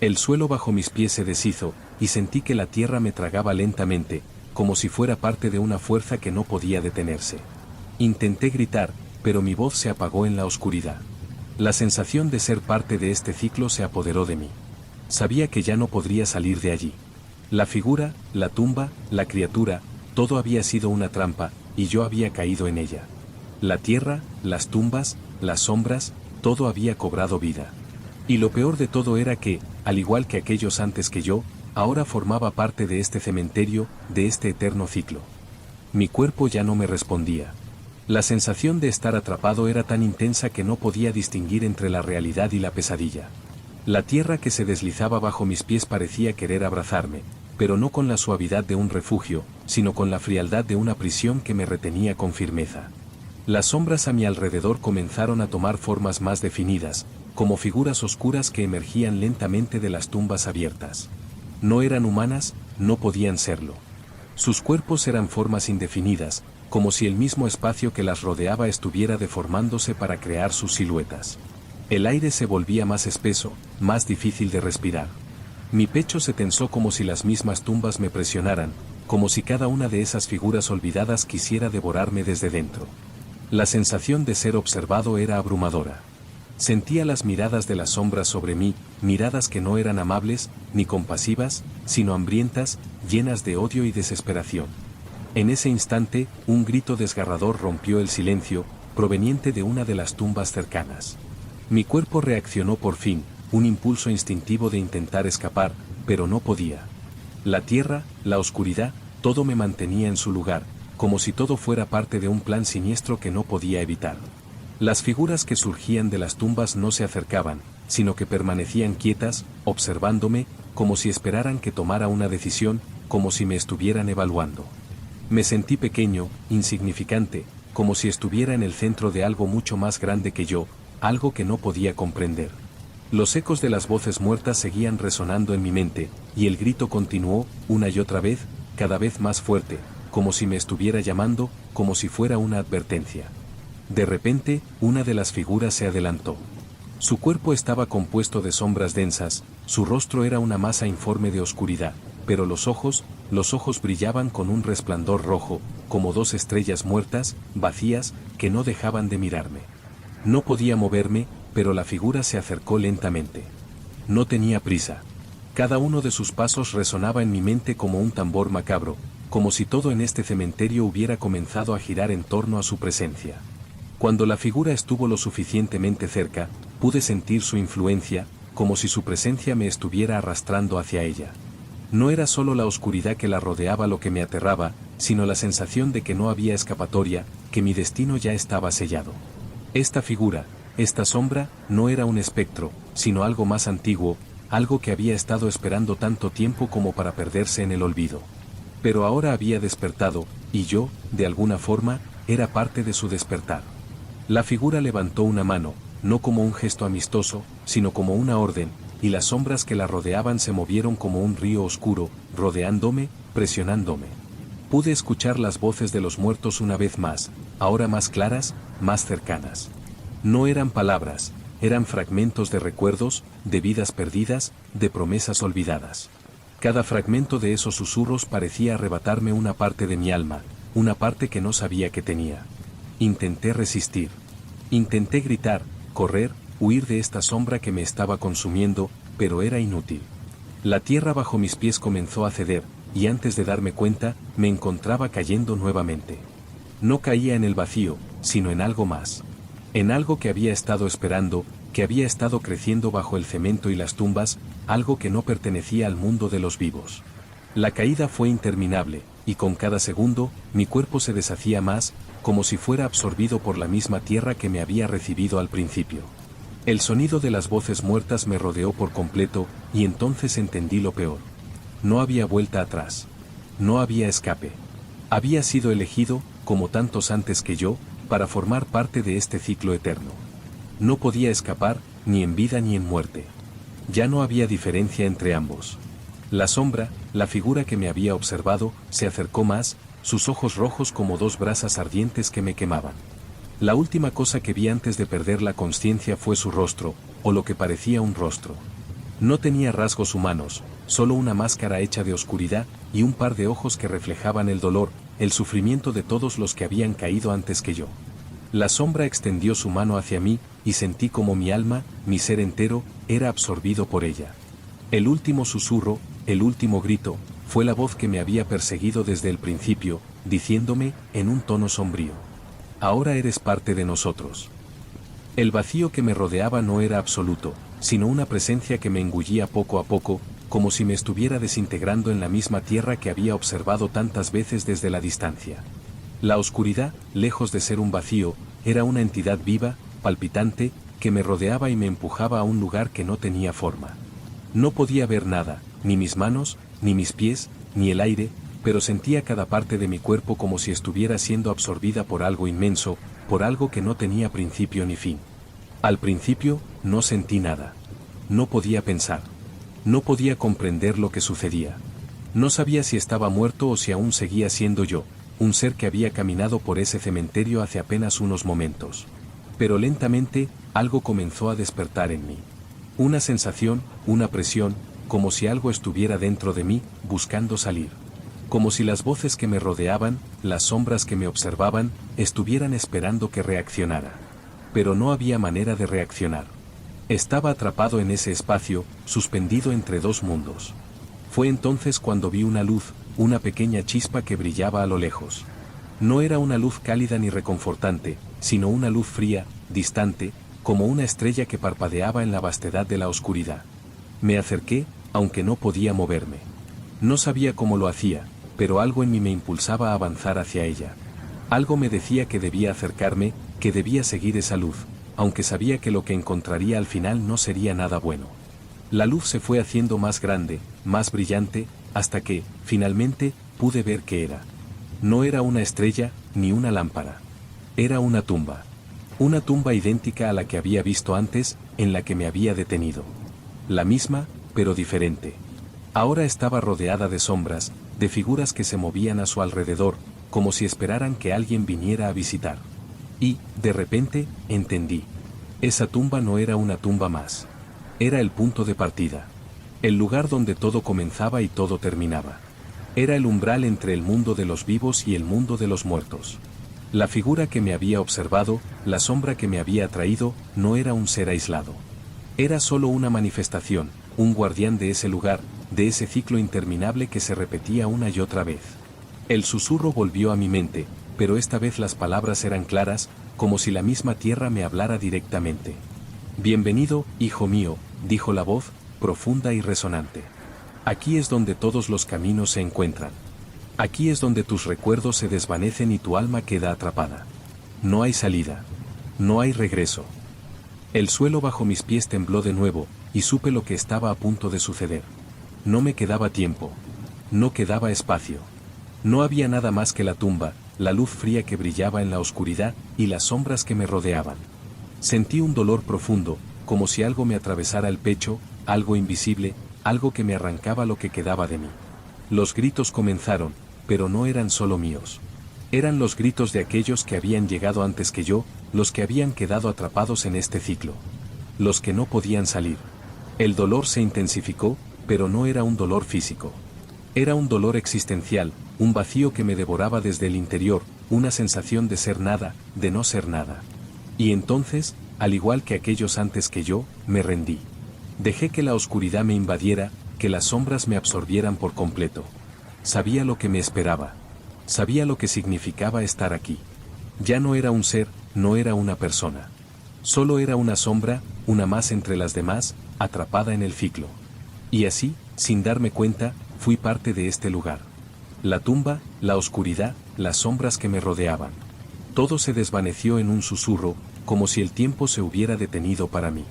El suelo bajo mis pies se deshizo, y sentí que la tierra me tragaba lentamente, como si fuera parte de una fuerza que no podía detenerse. Intenté gritar, pero mi voz se apagó en la oscuridad. La sensación de ser parte de este ciclo se apoderó de mí. Sabía que ya no podría salir de allí. La figura, la tumba, la criatura, todo había sido una trampa, y yo había caído en ella. La tierra, las tumbas, las sombras, todo había cobrado vida. Y lo peor de todo era que, al igual que aquellos antes que yo, ahora formaba parte de este cementerio, de este eterno ciclo. Mi cuerpo ya no me respondía. La sensación de estar atrapado era tan intensa que no podía distinguir entre la realidad y la pesadilla. La tierra que se deslizaba bajo mis pies parecía querer abrazarme, pero no con la suavidad de un refugio, sino con la frialdad de una prisión que me retenía con firmeza. Las sombras a mi alrededor comenzaron a tomar formas más definidas, como figuras oscuras que emergían lentamente de las tumbas abiertas. No eran humanas, no podían serlo. Sus cuerpos eran formas indefinidas, como si el mismo espacio que las rodeaba estuviera deformándose para crear sus siluetas. El aire se volvía más espeso, más difícil de respirar. Mi pecho se tensó como si las mismas tumbas me presionaran, como si cada una de esas figuras olvidadas quisiera devorarme desde dentro. La sensación de ser observado era abrumadora. Sentía las miradas de las sombras sobre mí, miradas que no eran amables, ni compasivas, sino hambrientas, llenas de odio y desesperación. En ese instante, un grito desgarrador rompió el silencio, proveniente de una de las tumbas cercanas. Mi cuerpo reaccionó por fin, un impulso instintivo de intentar escapar, pero no podía. La tierra, la oscuridad, todo me mantenía en su lugar, como si todo fuera parte de un plan siniestro que no podía evitar. Las figuras que surgían de las tumbas no se acercaban, sino que permanecían quietas, observándome, como si esperaran que tomara una decisión, como si me estuvieran evaluando. Me sentí pequeño, insignificante, como si estuviera en el centro de algo mucho más grande que yo, algo que no podía comprender. Los ecos de las voces muertas seguían resonando en mi mente, y el grito continuó, una y otra vez, cada vez más fuerte, como si me estuviera llamando, como si fuera una advertencia. De repente, una de las figuras se adelantó. Su cuerpo estaba compuesto de sombras densas, su rostro era una masa informe de oscuridad, pero los ojos brillaban con un resplandor rojo, como dos estrellas muertas, vacías, que no dejaban de mirarme. No podía moverme, pero la figura se acercó lentamente. No tenía prisa. Cada uno de sus pasos resonaba en mi mente como un tambor macabro, como si todo en este cementerio hubiera comenzado a girar en torno a su presencia. Cuando la figura estuvo lo suficientemente cerca, pude sentir su influencia, como si su presencia me estuviera arrastrando hacia ella. No era solo la oscuridad que la rodeaba lo que me aterraba, sino la sensación de que no había escapatoria, que mi destino ya estaba sellado. Esta figura, esta sombra, no era un espectro, sino algo más antiguo, algo que había estado esperando tanto tiempo como para perderse en el olvido. Pero ahora había despertado, y yo, de alguna forma, era parte de su despertar. La figura levantó una mano, no como un gesto amistoso, sino como una orden, y las sombras que la rodeaban se movieron como un río oscuro, rodeándome, presionándome. Pude escuchar las voces de los muertos una vez más, ahora más claras, más cercanas. No eran palabras, eran fragmentos de recuerdos, de vidas perdidas, de promesas olvidadas. Cada fragmento de esos susurros parecía arrebatarme una parte de mi alma, una parte que no sabía que tenía. Intenté resistir. Intenté gritar, correr, huir de esta sombra que me estaba consumiendo, pero era inútil. La tierra bajo mis pies comenzó a ceder, y antes de darme cuenta, me encontraba cayendo nuevamente. No caía en el vacío, sino en algo más. En algo que había estado esperando, que había estado creciendo bajo el cemento y las tumbas, algo que no pertenecía al mundo de los vivos. La caída fue interminable, y con cada segundo, mi cuerpo se deshacía más, como si fuera absorbido por la misma tierra que me había recibido al principio. El sonido de las voces muertas me rodeó por completo, y entonces entendí lo peor. No había vuelta atrás. No había escape. Había sido elegido, como tantos antes que yo, para formar parte de este ciclo eterno. No podía escapar, ni en vida ni en muerte. Ya no había diferencia entre ambos. La sombra, la figura que me había observado, se acercó más, sus ojos rojos como dos brasas ardientes que me quemaban. La última cosa que vi antes de perder la consciencia fue su rostro, o lo que parecía un rostro. No tenía rasgos humanos, solo una máscara hecha de oscuridad, y un par de ojos que reflejaban el dolor, el sufrimiento de todos los que habían caído antes que yo. La sombra extendió su mano hacia mí, y sentí como mi alma, mi ser entero, era absorbido por ella. El último susurro, el último grito, fue la voz que me había perseguido desde el principio, diciéndome, en un tono sombrío: ahora eres parte de nosotros. El vacío que me rodeaba no era absoluto, sino una presencia que me engullía poco a poco, como si me estuviera desintegrando en la misma tierra que había observado tantas veces desde la distancia. La oscuridad, lejos de ser un vacío, era una entidad viva, palpitante, que me rodeaba y me empujaba a un lugar que no tenía forma. No podía ver nada, ni mis manos, ni mis pies, ni el aire, pero sentía cada parte de mi cuerpo como si estuviera siendo absorbida por algo inmenso, por algo que no tenía principio ni fin. Al principio, no sentí nada. No podía pensar. No podía comprender lo que sucedía. No sabía si estaba muerto o si aún seguía siendo yo, un ser que había caminado por ese cementerio hace apenas unos momentos. Pero lentamente, algo comenzó a despertar en mí. Una sensación, una presión, como si algo estuviera dentro de mí, buscando salir. Como si las voces que me rodeaban, las sombras que me observaban, estuvieran esperando que reaccionara. Pero no había manera de reaccionar. Estaba atrapado en ese espacio, suspendido entre dos mundos. Fue entonces cuando vi una luz, una pequeña chispa que brillaba a lo lejos. No era una luz cálida ni reconfortante, sino una luz fría, distante, como una estrella que parpadeaba en la vastedad de la oscuridad. Me acerqué, aunque no podía moverme. No sabía cómo lo hacía, pero algo en mí me impulsaba a avanzar hacia ella. Algo me decía que debía acercarme, que debía seguir esa luz, aunque sabía que lo que encontraría al final no sería nada bueno. La luz se fue haciendo más grande, más brillante, hasta que, finalmente, pude ver qué era. No era una estrella, ni una lámpara. Era una tumba. Una tumba idéntica a la que había visto antes, en la que me había detenido. La misma, pero diferente. Ahora estaba rodeada de sombras, de figuras que se movían a su alrededor, como si esperaran que alguien viniera a visitar. Y, de repente, entendí. Esa tumba no era una tumba más. Era el punto de partida. El lugar donde todo comenzaba y todo terminaba. Era el umbral entre el mundo de los vivos y el mundo de los muertos. La figura que me había observado, la sombra que me había atraído, no era un ser aislado. Era solo una manifestación, un guardián de ese lugar, de ese ciclo interminable que se repetía una y otra vez. El susurro volvió a mi mente, pero esta vez las palabras eran claras, como si la misma tierra me hablara directamente. Bienvenido, hijo mío, dijo la voz, profunda y resonante. Aquí es donde todos los caminos se encuentran. Aquí es donde tus recuerdos se desvanecen y tu alma queda atrapada. No hay salida. No hay regreso. El suelo bajo mis pies tembló de nuevo, y supe lo que estaba a punto de suceder. No me quedaba tiempo. No quedaba espacio. No había nada más que la tumba, la luz fría que brillaba en la oscuridad y las sombras que me rodeaban. Sentí un dolor profundo, como si algo me atravesara el pecho, algo invisible, algo que me arrancaba lo que quedaba de mí. Los gritos comenzaron, pero no eran solo míos. Eran los gritos de aquellos que habían llegado antes que yo, los que habían quedado atrapados en este ciclo. Los que no podían salir. El dolor se intensificó, pero no era un dolor físico. Era un dolor existencial, un vacío que me devoraba desde el interior, una sensación de ser nada, de no ser nada. Y entonces, al igual que aquellos antes que yo, me rendí. Dejé que la oscuridad me invadiera, que las sombras me absorbieran por completo. Sabía lo que me esperaba. Sabía lo que significaba estar aquí. Ya no era un ser, no era una persona. Solo era una sombra, una más entre las demás, atrapada en el ciclo. Y así, sin darme cuenta, fui parte de este lugar. La tumba, la oscuridad, las sombras que me rodeaban. Todo se desvaneció en un susurro, como si el tiempo se hubiera detenido para mí.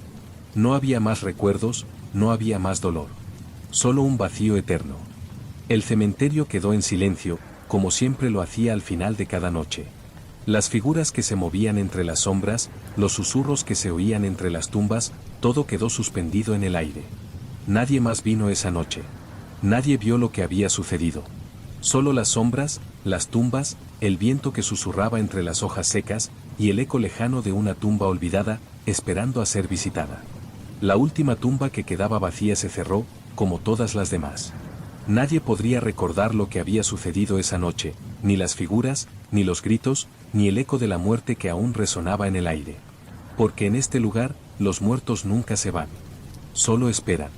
No había más recuerdos, no había más dolor. Solo un vacío eterno. El cementerio quedó en silencio, como siempre lo hacía al final de cada noche. Las figuras que se movían entre las sombras, los susurros que se oían entre las tumbas, todo quedó suspendido en el aire. Nadie más vino esa noche. Nadie vio lo que había sucedido. Solo las sombras, las tumbas, el viento que susurraba entre las hojas secas, y el eco lejano de una tumba olvidada, esperando a ser visitada. La última tumba que quedaba vacía se cerró, como todas las demás. Nadie podría recordar lo que había sucedido esa noche, ni las figuras, ni los gritos, ni el eco de la muerte que aún resonaba en el aire. Porque en este lugar, los muertos nunca se van. Solo esperan.